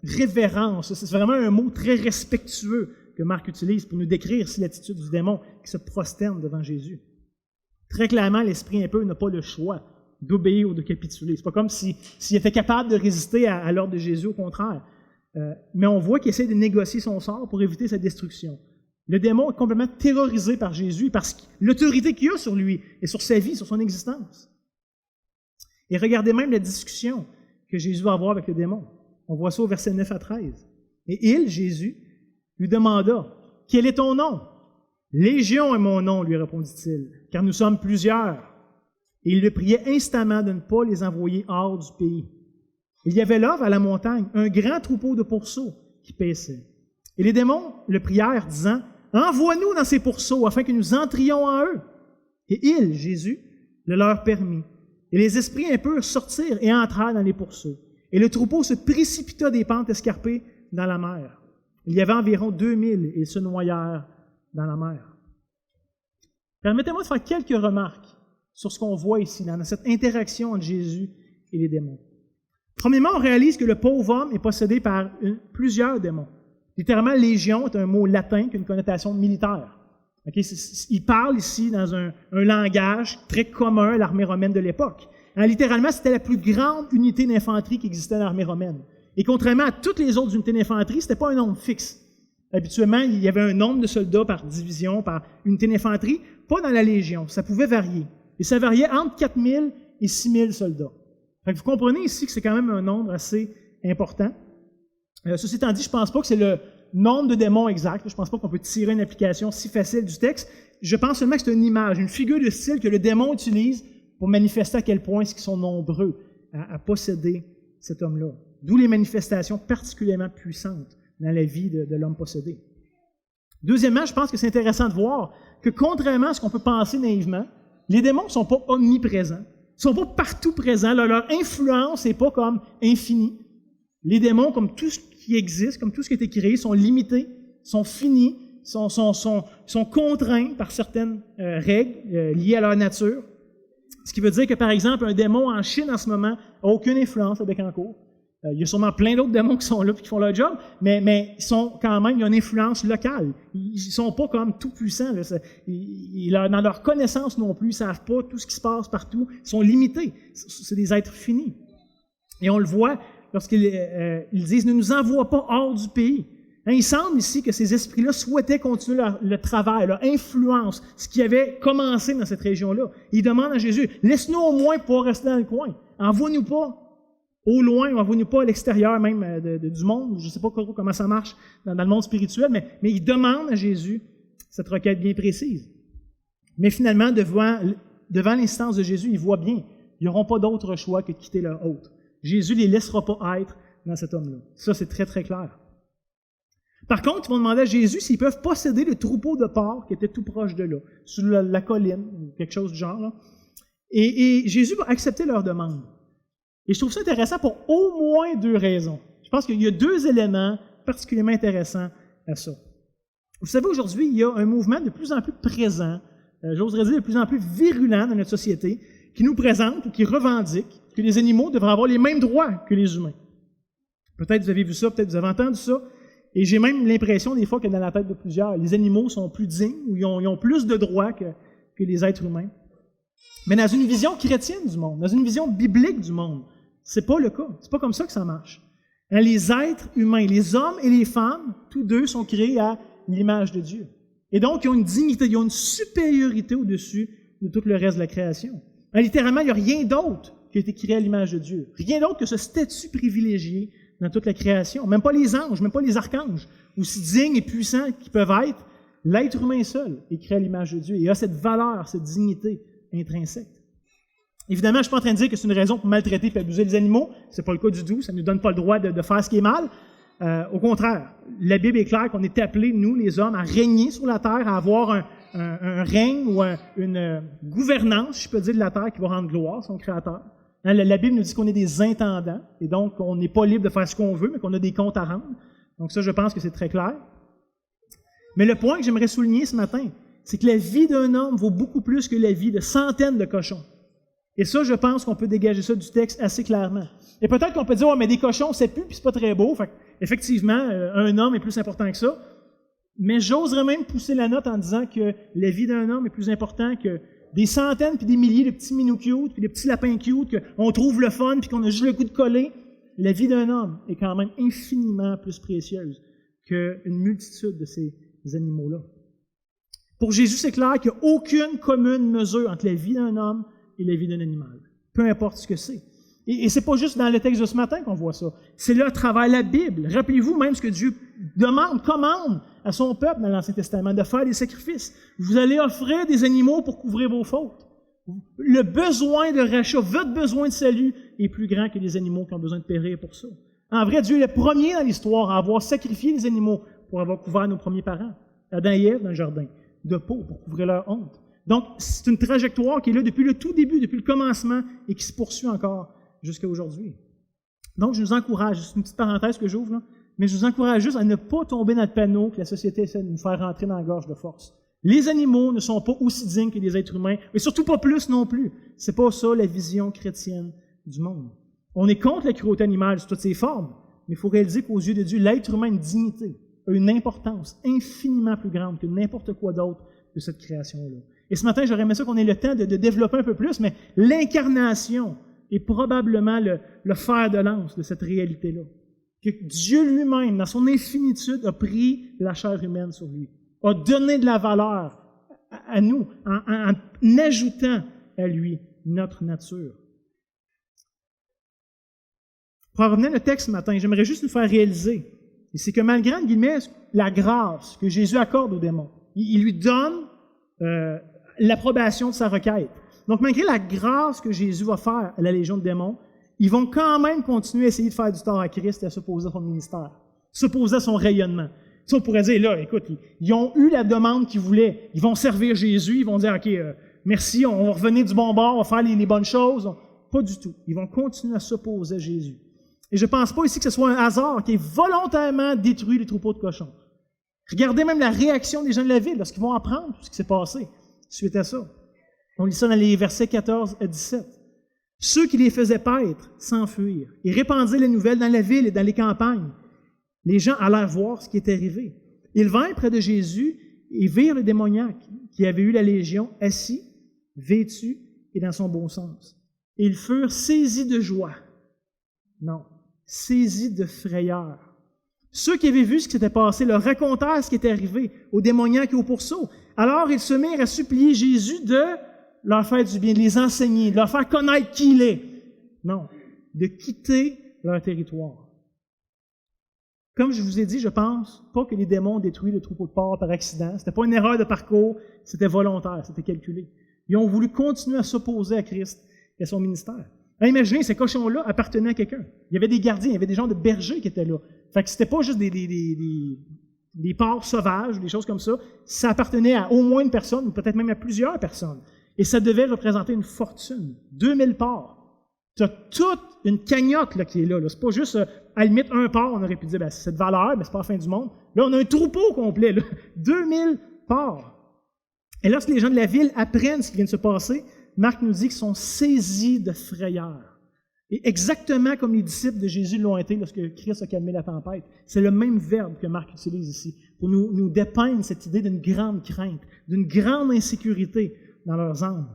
révérence. C'est vraiment un mot très respectueux que Marc utilise pour nous décrire l'attitude du démon qui se prosterne devant Jésus. Très clairement, l'esprit impur n'a pas le choix d'obéir ou de capituler. C'est pas comme s'il était capable de résister à l'ordre de Jésus, au contraire. Mais on voit qu'il essaie de négocier son sort pour éviter sa destruction. Le démon est complètement terrorisé par Jésus parce que l'autorité qu'il a sur lui et sur sa vie, sur son existence. Et regardez même la discussion que Jésus va avoir avec le démon. On voit ça au verset 9 à 13. Et il, Jésus, lui demanda « Quel est ton nom ?» « Légion est mon nom, lui répondit-il, car nous sommes plusieurs. » Et il le priait instamment de ne pas les envoyer hors du pays. Il y avait là, à la montagne, un grand troupeau de pourceaux qui paissaient. Et les démons le prièrent, disant « Envoie-nous dans ces pourceaux, afin que nous entrions en eux. » Et il, Jésus, le leur permit. Et les esprits impurs sortirent et entrèrent dans les pourceaux. Et le troupeau se précipita des pentes escarpées dans la mer. Il y avait environ 2000 et ils se noyèrent dans la mer. Permettez-moi de faire quelques remarques sur ce qu'on voit ici, dans cette interaction entre Jésus et les démons. Premièrement, on réalise que le pauvre homme est possédé par plusieurs démons. Littéralement, légion est un mot latin qui a une connotation militaire. Okay? Il parle ici dans un langage très commun à l'armée romaine de l'époque. Littéralement, c'était la plus grande unité d'infanterie qui existait dans l'armée romaine. Et contrairement à toutes les autres unités d'infanterie, ce n'était pas un nombre fixe. Habituellement, il y avait un nombre de soldats par division, par unité d'infanterie, pas dans la Légion. Ça pouvait varier. Et ça variait entre 4000 et 6000 soldats. Fait que vous comprenez ici que c'est quand même un nombre assez important. Ceci étant dit, je ne pense pas que c'est le nombre de démons exact. Je ne pense pas qu'on peut tirer une application si facile du texte. Je pense seulement que c'est une image, une figure de style que le démon utilise pour manifester à quel point ils sont nombreux à posséder cet homme-là. D'où les manifestations particulièrement puissantes dans la vie de l'homme possédé. Deuxièmement, je pense que c'est intéressant de voir que contrairement à ce qu'on peut penser naïvement, les démons ne sont pas omniprésents, ne sont pas partout présents, leur influence n'est pas comme infinie. Les démons, comme tout ce qui existe, comme tout ce qui a été créé, sont limités, sont finis, sont contraints par certaines règles liées à leur nature. Ce qui veut dire que, par exemple, un démon en Chine en ce moment n'a aucune influence à Bécancour. Il y a sûrement plein d'autres démons qui sont là et qui font leur job, mais ils sont quand même, il y a une influence locale. Ils ne sont pas comme tout puissants. Là. Dans leur connaissance non plus, ils ne savent pas tout ce qui se passe partout. Ils sont limités. C'est des êtres finis. Et on le voit lorsqu'ils disent « Ne nous envoie pas hors du pays ». Il semble ici que ces esprits-là souhaitaient continuer le travail, leur influence, ce qui avait commencé dans cette région-là. Ils demandent à Jésus « Laisse-nous au moins pouvoir rester dans le coin. Envoie-nous pas au loin, envoie-nous pas à l'extérieur même du monde. » Je ne sais pas comment ça marche dans le monde spirituel, mais ils demandent à Jésus cette requête bien précise. Mais finalement, devant l'instance de Jésus, ils voient bien, ils n'auront pas d'autre choix que de quitter leur hôte. Jésus ne les laissera pas être dans cet homme-là. Ça, c'est très, très clair. Par contre, ils vont demander à Jésus s'ils peuvent posséder le troupeau de porcs qui était tout proche de là, sur la colline, ou quelque chose du genre. Là. Et Jésus va accepter leur demande. Et je trouve ça intéressant pour au moins deux raisons. Je pense qu'il y a deux éléments particulièrement intéressants à ça. Vous savez, aujourd'hui, il y a un mouvement de plus en plus présent, j'oserais dire de plus en plus virulent dans notre société, qui nous présente ou qui revendique que les animaux devraient avoir les mêmes droits que les humains. Peut-être vous avez vu ça, peut-être vous avez entendu ça. Et j'ai même l'impression, des fois, que dans la tête de plusieurs, les animaux sont plus dignes ou ils ont plus de droits que les êtres humains. Mais dans une vision chrétienne du monde, dans une vision biblique du monde, c'est pas le cas. C'est pas comme ça que ça marche. Les êtres humains, les hommes et les femmes, tous deux sont créés à l'image de Dieu. Et donc, ils ont une dignité, ils ont une supériorité au-dessus de tout le reste de la création. Littéralement, il n'y a rien d'autre qui a été créé à l'image de Dieu. Rien d'autre que ce statut privilégié dans toute la création. Même pas les anges, même pas les archanges, aussi dignes et puissants qu'ils peuvent être. L'être humain seul est créé à l'image de Dieu et a cette valeur, cette dignité intrinsèque. Évidemment, je ne suis pas en train de dire que c'est une raison pour maltraiter et abuser les animaux. Ce n'est pas le cas du tout. Ça ne nous donne pas le droit de faire ce qui est mal. Au contraire, la Bible est claire qu'on est appelés, nous, les hommes, à régner sur la terre, à avoir un règne ou une gouvernance, je peux dire, de la terre qui va rendre gloire à son Créateur. La Bible nous dit qu'on est des intendants, et donc on n'est pas libre de faire ce qu'on veut, mais qu'on a des comptes à rendre. Donc ça, je pense que c'est très clair. Mais le point que j'aimerais souligner ce matin, c'est que la vie d'un homme vaut beaucoup plus que la vie de centaines de cochons. Et ça, je pense qu'on peut dégager ça du texte assez clairement. Et peut-être qu'on peut dire, mais des cochons, c'est plus, puis c'est pas très beau. Fait effectivement, un homme est plus important que ça. Mais j'oserais même pousser la note en disant que la vie d'un homme est plus important que des centaines puis des milliers de petits minous cute, puis des petits lapins cute qu'on trouve le fun puis qu'on a juste le goût de coller. La vie d'un homme est quand même infiniment plus précieuse qu'une multitude de ces animaux-là. Pour Jésus, c'est clair qu'il n'y a aucune commune mesure entre la vie d'un homme et la vie d'un animal, peu importe ce que c'est. Et ce n'est pas juste dans le texte de ce matin qu'on voit ça. C'est là à travers la Bible. Rappelez-vous même ce que Dieu commande à son peuple dans l'Ancien Testament, de faire des sacrifices. Vous allez offrir des animaux pour couvrir vos fautes. Le besoin de rachat, votre besoin de salut est plus grand que les animaux qui ont besoin de périr pour ça. En vrai, Dieu est le premier dans l'histoire à avoir sacrifié les animaux pour avoir couvert nos premiers parents, Adam et Ève dans le jardin, de peau pour couvrir leur honte. Donc, c'est une trajectoire qui est là depuis le tout début, depuis le commencement, et qui se poursuit encore jusqu'à aujourd'hui. Donc, je nous encourage, c'est une petite parenthèse que j'ouvre, là, mais je vous encourage juste à ne pas tomber dans le panneau que la société essaie de nous faire rentrer dans la gorge de force. Les animaux ne sont pas aussi dignes que les êtres humains, et surtout pas plus non plus. C'est pas ça la vision chrétienne du monde. On est contre la cruauté animale sous toutes ses formes, mais il faut réaliser qu'aux yeux de Dieu, l'être humain a une dignité, a une importance infiniment plus grande que n'importe quoi d'autre de cette création-là. Et ce matin, j'aurais aimé ça qu'on ait le temps de développer un peu plus, mais l'incarnation est probablement le fer de lance de cette réalité-là. Que Dieu lui-même, dans son infinitude, a pris la chair humaine sur lui, a donné de la valeur à nous, en ajoutant à lui notre nature. Pour en revenir au texte ce matin, j'aimerais juste nous faire réaliser, et c'est que malgré, entre guillemets, la grâce que Jésus accorde aux démons, il lui donne l'approbation de sa requête. Donc, malgré la grâce que Jésus va faire à la légion de démons, ils vont quand même continuer à essayer de faire du tort à Christ et à s'opposer à son ministère, s'opposer à son rayonnement. Ça, on pourrait dire, là, écoute, ils ont eu la demande qu'ils voulaient. Ils vont servir Jésus, ils vont dire, OK, merci, on va revenir du bon bord, on va faire les bonnes choses. Pas du tout. Ils vont continuer à s'opposer à Jésus. Et je ne pense pas ici que ce soit un hasard qui ait volontairement détruit les troupeaux de cochons. Regardez même la réaction des gens de la ville lorsqu'ils vont apprendre tout ce qui s'est passé suite à ça. On lit ça dans les versets 14 à 17. Ceux qui les faisaient paître s'enfuirent et répandirent les nouvelles dans la ville et dans les campagnes. Les gens allèrent voir ce qui était arrivé. Ils vinrent près de Jésus et virent le démoniaque qui avait eu la légion assis, vêtu et dans son bon sens. Et ils furent saisis de joie. Non, saisis de frayeur. Ceux qui avaient vu ce qui s'était passé leur racontèrent ce qui était arrivé au démoniaque et au pourceau. Alors ils se mirent à supplier Jésus de leur faire du bien, de les enseigner, de leur faire connaître qui il est. Non, de quitter leur territoire. Comme je vous ai dit, je pense pas que les démons ont détruit le troupeau de porcs par accident. C'était pas une erreur de parcours, c'était volontaire, c'était calculé. Ils ont voulu continuer à s'opposer à Christ et à son ministère. Alors, imaginez, ces cochons-là appartenaient à quelqu'un. Il y avait des gardiens, il y avait des gens de bergers qui étaient là. Fait que c'était pas juste des porcs sauvages, des choses comme ça. Ça appartenait à au moins une personne, ou peut-être même à plusieurs personnes. Et ça devait représenter une fortune. 2000 porcs. Tu as toute une cagnotte là, qui est là. C'est pas juste, à la limite, un porc, on aurait pu dire, ben, c'est cette valeur, mais c'est pas la fin du monde. Là, on a un troupeau complet. Là. 2000 porcs. Et lorsque les gens de la ville apprennent ce qui vient de se passer, Marc nous dit qu'ils sont saisis de frayeur. Et exactement comme les disciples de Jésus l'ont été lorsque Christ a calmé la tempête. C'est le même verbe que Marc utilise ici pour nous dépeindre cette idée d'une grande crainte, d'une grande insécurité dans leurs âmes.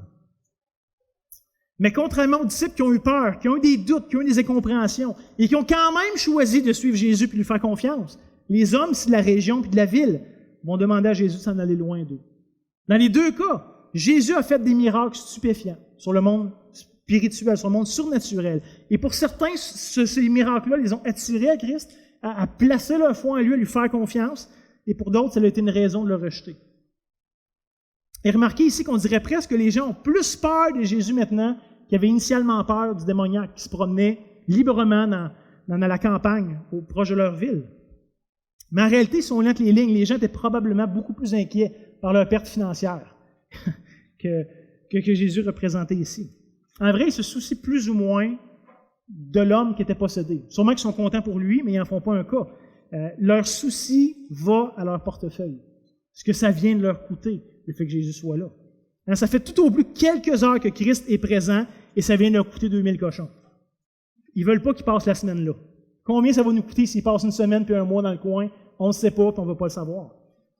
Mais contrairement aux disciples qui ont eu peur, qui ont eu des doutes, qui ont eu des incompréhensions, et qui ont quand même choisi de suivre Jésus et lui faire confiance, les hommes de la région et de la ville vont demander à Jésus de s'en aller loin d'eux. Dans les deux cas, Jésus a fait des miracles stupéfiants sur le monde spirituel, son monde surnaturel. Et pour certains, ces miracles-là les ont attirés à Christ, à placer leur foi en lui, à lui faire confiance. Et pour d'autres, ça a été une raison de le rejeter. Et remarquez ici qu'on dirait presque que les gens ont plus peur de Jésus maintenant qu'ils avaient initialement peur du démoniaque qui se promenait librement dans la campagne, proche de leur ville. Mais en réalité, si on lit entre les lignes, les gens étaient probablement beaucoup plus inquiets par leur perte financière que Jésus représentait ici. En vrai, ils se soucient plus ou moins de l'homme qui était possédé. Sûrement qu'ils sont contents pour lui, mais ils n'en font pas un cas. Leur souci va à leur portefeuille. Ce que ça vient de leur coûter, le fait que Jésus soit là. Alors, ça fait tout au plus quelques heures que Christ est présent et ça vient de leur coûter 2000 cochons. Ils ne veulent pas qu'il passe la semaine là. Combien ça va nous coûter s'il passe une semaine puis un mois dans le coin? On ne sait pas puis on ne va pas le savoir.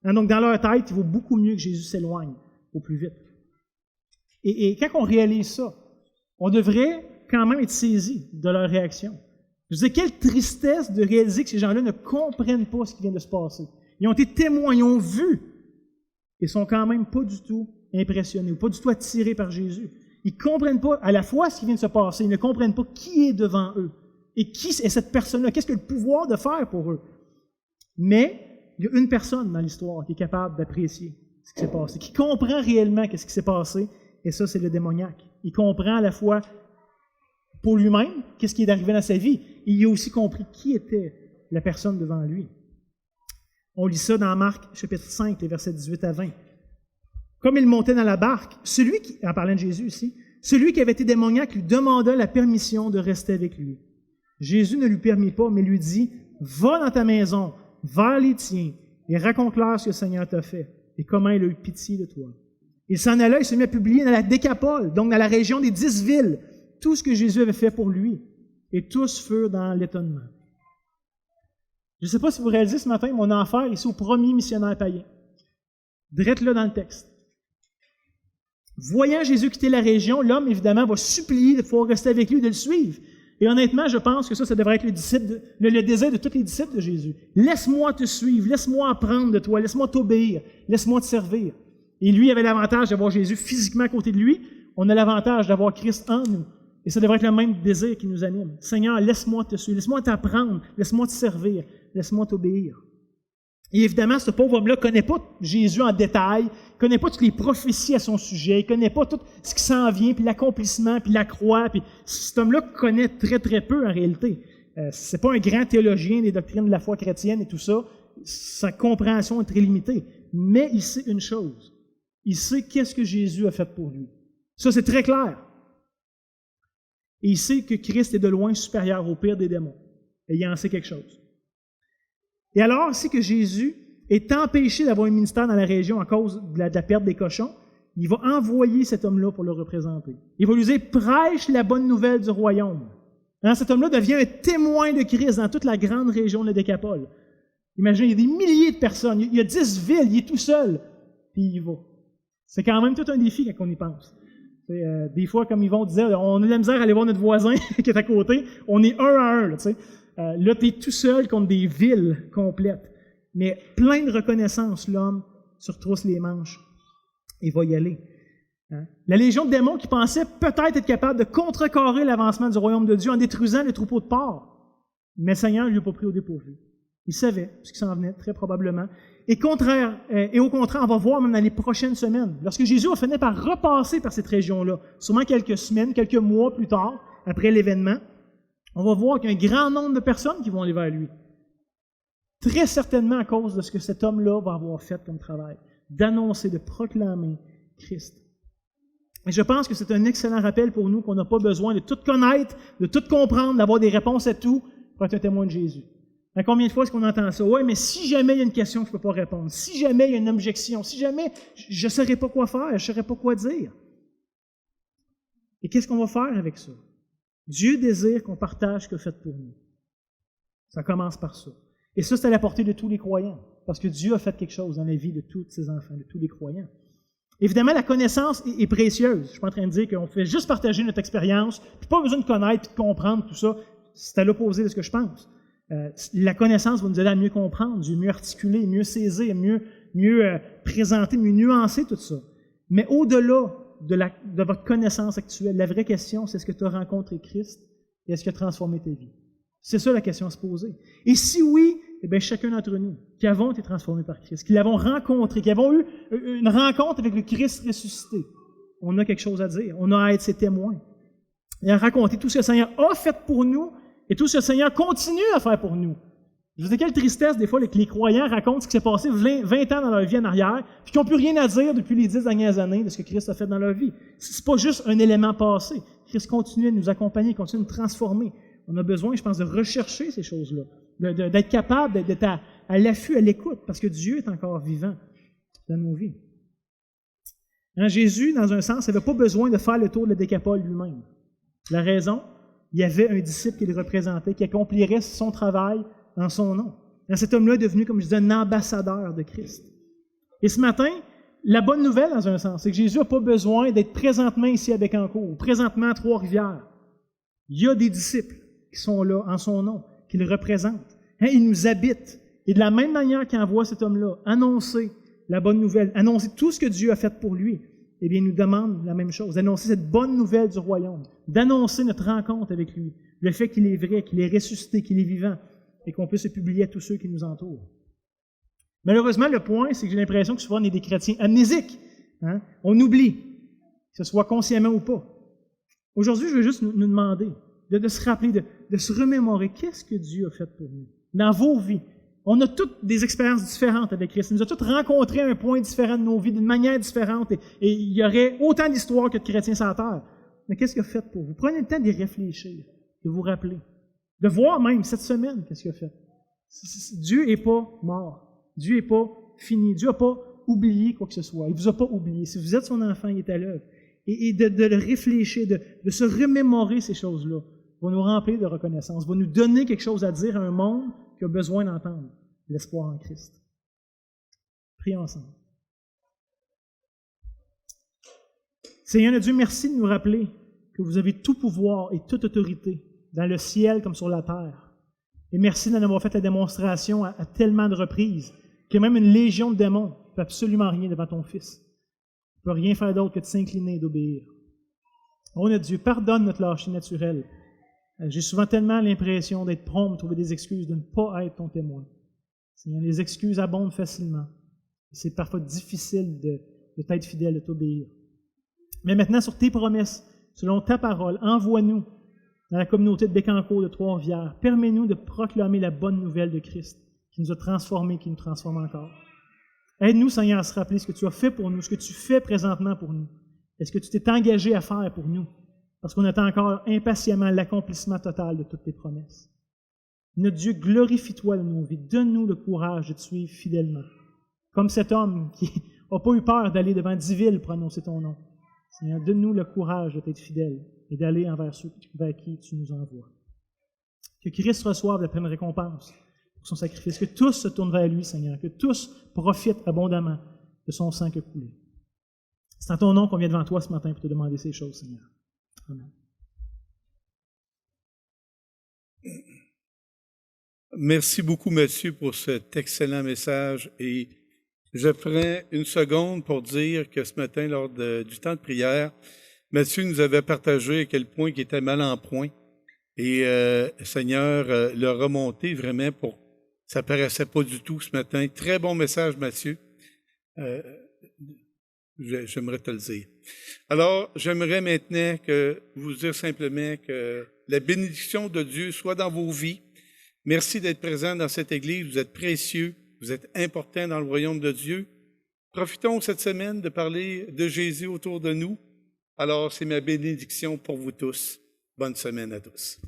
Alors, donc, dans leur tête, il vaut beaucoup mieux que Jésus s'éloigne au plus vite. Et quand on réalise ça, on devrait quand même être saisi de leur réaction. Je veux dire, quelle tristesse de réaliser que ces gens-là ne comprennent pas ce qui vient de se passer. Ils ont été témoins, ils ont vu, et sont quand même pas du tout impressionnés ou pas du tout attirés par Jésus. Ils ne comprennent pas à la fois ce qui vient de se passer, ils ne comprennent pas qui est devant eux et qui est cette personne-là, qu'est-ce que le pouvoir de faire pour eux. Mais il y a une personne dans l'histoire qui est capable d'apprécier ce qui s'est passé, qui comprend réellement ce qui s'est passé, et ça, c'est le démoniaque. Il comprend à la fois pour lui-même qu'est-ce qui est arrivé dans sa vie, et il a aussi compris qui était la personne devant lui. On lit ça dans Marc, chapitre 5, les versets 18 à 20. Comme il montait dans la barque, en parlant de Jésus ici, celui qui avait été démoniaque lui demanda la permission de rester avec lui. Jésus ne lui permit pas, mais lui dit, « Va dans ta maison, vers les tiens, et raconte-leur ce que le Seigneur t'a fait, et comment il a eu pitié de toi. » Il s'en alla, il se mit à publier dans la Décapole, donc dans la région des 10 villes, tout ce que Jésus avait fait pour lui, et tous furent dans l'étonnement. Je ne sais pas si vous réalisez ce matin mon enfer ici au premier missionnaire païen. Direct là dans le texte. Voyant Jésus quitter la région, l'homme, évidemment, va supplier de pouvoir rester avec lui et de le suivre. Et honnêtement, je pense que ça devrait être le désir de tous les disciples de Jésus. Laisse-moi te suivre, laisse-moi apprendre de toi, laisse-moi t'obéir, laisse-moi te servir. Et lui avait l'avantage d'avoir Jésus physiquement à côté de lui. On a l'avantage d'avoir Christ en nous. Et ça devrait être le même désir qui nous anime. Seigneur, laisse-moi te suivre, laisse-moi t'apprendre, laisse-moi te servir, laisse-moi t'obéir. Et évidemment, ce pauvre homme-là ne connaît pas Jésus en détail, ne connaît pas toutes les prophéties à son sujet, il ne connaît pas tout ce qui s'en vient, puis l'accomplissement, puis la croix. Puis cet homme-là connaît très, très peu en réalité. Ce n'est pas un grand théologien des doctrines de la foi chrétienne et tout ça. Sa compréhension est très limitée. Mais il sait une chose. Il sait qu'est-ce que Jésus a fait pour lui. Ça, c'est très clair. Et il sait que Christ est de loin supérieur au pire des démons. Et il en sait quelque chose. Et alors, c'est que Jésus est empêché d'avoir un ministère dans la région à cause de la perte des cochons, il va envoyer cet homme-là pour le représenter. Il va lui dire « Prêche la bonne nouvelle du royaume ». Cet homme-là devient un témoin de Christ dans toute la grande région de la Décapole. Imaginez, il y a des milliers de personnes, il y a 10 villes, il est tout seul, puis il y va. C'est quand même tout un défi quand on y pense. Des fois, comme Yvon disait, on a de la misère à aller voir notre voisin qui est à côté, on est un à un. Là, tu es tout seul contre des villes complètes. Mais plein de reconnaissance, l'homme se retrousse les manches et va y aller. La légion de démons qui pensait peut-être être capable de contrecarrer l'avancement du royaume de Dieu en détruisant le troupeau de porcs. Mais le Seigneur ne lui a pas pris au dépourvu. Il savait ce qui s'en venait, très probablement. Et au contraire, on va voir même dans les prochaines semaines, lorsque Jésus va finir par repasser par cette région-là, sûrement quelques semaines, quelques mois plus tard, après l'événement, on va voir qu'il y a un grand nombre de personnes qui vont aller vers lui. Très certainement à cause de ce que cet homme-là va avoir fait comme travail, d'annoncer, de proclamer Christ. Et je pense que c'est un excellent rappel pour nous qu'on n'a pas besoin de tout connaître, de tout comprendre, d'avoir des réponses à tout pour être un témoin de Jésus. Combien de fois est-ce qu'on entend ça? Oui, mais si jamais il y a une question que je ne peux pas répondre, si jamais il y a une objection, si jamais je ne saurais pas quoi faire, je ne saurais pas quoi dire. Et qu'est-ce qu'on va faire avec ça? Dieu désire qu'on partage ce qu'il a fait pour nous. Ça commence par ça. Et ça, c'est à la portée de tous les croyants, parce que Dieu a fait quelque chose dans la vie de tous ses enfants, de tous les croyants. Évidemment, la connaissance est précieuse. Je ne suis pas en train de dire qu'on fait juste partager notre expérience, puis pas besoin de connaître, puis de comprendre tout ça. C'est à l'opposé de ce que je pense. La connaissance va nous aider à mieux comprendre, mieux articuler, mieux saisir, mieux présenter, mieux nuancer tout ça. Mais au-delà de votre connaissance actuelle. La vraie question, c'est est-ce que tu as rencontré Christ et est-ce qu'il a transformé ta vie? C'est ça la question à se poser. Et si oui, eh bien, chacun d'entre nous qui avons été transformés par Christ, qui l'avons rencontré, qui avons eu une rencontre avec le Christ ressuscité, on a quelque chose à dire. On a à être ses témoins et à raconter tout ce que le Seigneur a fait pour nous et tout ce que le Seigneur continue à faire pour nous. Je vous dis quelle tristesse, des fois, que les croyants racontent ce qui s'est passé 20 ans dans leur vie en arrière, puis qu'ils n'ont plus rien à dire depuis les 10 dernières années de ce que Christ a fait dans leur vie. C'est pas juste un élément passé. Christ continue à nous accompagner, continue à nous transformer. On a besoin, je pense, de rechercher ces choses-là, d'être capable d'être à l'affût, à l'écoute, parce que Dieu est encore vivant dans nos vies. Hein, Jésus, dans un sens, n'avait pas besoin de faire le tour de la Décapole lui-même. La raison, il y avait un disciple qui le représentait, qui accomplirait son travail en son nom. Et cet homme-là est devenu, comme je disais, un ambassadeur de Christ. Et ce matin, la bonne nouvelle, dans un sens, c'est que Jésus n'a pas besoin d'être présentement ici à Bécancour, ou présentement à Trois-Rivières. Il y a des disciples qui sont là en son nom, qui le représentent. Hein, il nous habite. Et de la même manière qu'il envoie cet homme-là annoncer la bonne nouvelle, annoncer tout ce que Dieu a fait pour lui, eh bien, il nous demande la même chose, d'annoncer cette bonne nouvelle du royaume, d'annoncer notre rencontre avec lui, le fait qu'il est vrai, qu'il est ressuscité, qu'il est vivant, et qu'on puisse le publier à tous ceux qui nous entourent. Malheureusement, le point, c'est que j'ai l'impression que souvent on est des chrétiens amnésiques. Hein? On oublie, que ce soit consciemment ou pas. Aujourd'hui, je veux juste nous demander de se rappeler, de se remémorer qu'est-ce que Dieu a fait pour nous dans vos vies. On a toutes des expériences différentes avec Christ. Il nous a tous rencontrés à un point différent de nos vies, d'une manière différente. Et il y aurait autant d'histoires que de chrétiens sur la terre. Mais qu'est-ce qu'il a fait pour vous? Prenez le temps d'y réfléchir, de vous rappeler. De voir même cette semaine, qu'est-ce qu'il a fait. Dieu n'est pas mort. Dieu n'est pas fini. Dieu n'a pas oublié quoi que ce soit. Il ne vous a pas oublié. Si vous êtes son enfant, il est à l'œuvre. Et de le réfléchir, de se remémorer ces choses-là, va nous remplir de reconnaissance, va nous donner quelque chose à dire à un monde qui a besoin d'entendre l'espoir en Christ. Prions ensemble. Seigneur notre Dieu, merci de nous rappeler que vous avez tout pouvoir et toute autorité dans le ciel comme sur la terre. Et merci d'en avoir fait la démonstration à tellement de reprises qu'il y a même une légion de démons qui ne peut absolument rien devant ton Fils. Il ne peut rien faire d'autre que de s'incliner et d'obéir. Oh notre Dieu, pardonne notre lâcheté naturelle. J'ai souvent tellement l'impression d'être prompt à trouver des excuses de ne pas être ton témoin. Seigneur, les excuses abondent facilement. C'est parfois difficile de t'être fidèle, de t'obéir. Mais maintenant, sur tes promesses, selon ta parole, envoie-nous dans la communauté de Bécancour de Trois-Rivières. Permets-nous de proclamer la bonne nouvelle de Christ, qui nous a transformés, qui nous transforme encore. Aide-nous, Seigneur, à se rappeler ce que tu as fait pour nous, ce que tu fais présentement pour nous. Est-ce que tu t'es engagé à faire pour nous? Parce qu'on attend encore impatiemment l'accomplissement total de toutes tes promesses. Notre Dieu, glorifie-toi dans nos vies. Donne-nous le courage de te suivre fidèlement. Comme cet homme qui n'a pas eu peur d'aller devant 10 villes pour annoncer ton nom. Seigneur, donne-nous le courage de t'être fidèle et d'aller envers ceux vers qui tu nous envoies. Que Christ reçoive la pleine récompense pour son sacrifice. Que tous se tournent vers lui, Seigneur. Que tous profitent abondamment de son sang qui a coulé. C'est en ton nom qu'on vient devant toi ce matin pour te demander ces choses, Seigneur. Amen. Merci beaucoup, Mathieu, pour cet excellent message. Et je prends une seconde pour dire que ce matin, lors du temps de prière, Mathieu nous avait partagé à quel point il était mal en point. Et Seigneur l'a remonté vraiment pour... Ça ne paraissait pas du tout ce matin. Très bon message, Mathieu. J'aimerais te le dire. Alors, j'aimerais maintenant vous dire simplement que la bénédiction de Dieu soit dans vos vies. Merci d'être présents dans cette Église. Vous êtes précieux, vous êtes importants dans le royaume de Dieu. Profitons cette semaine de parler de Jésus autour de nous. Alors, c'est ma bénédiction pour vous tous. Bonne semaine à tous.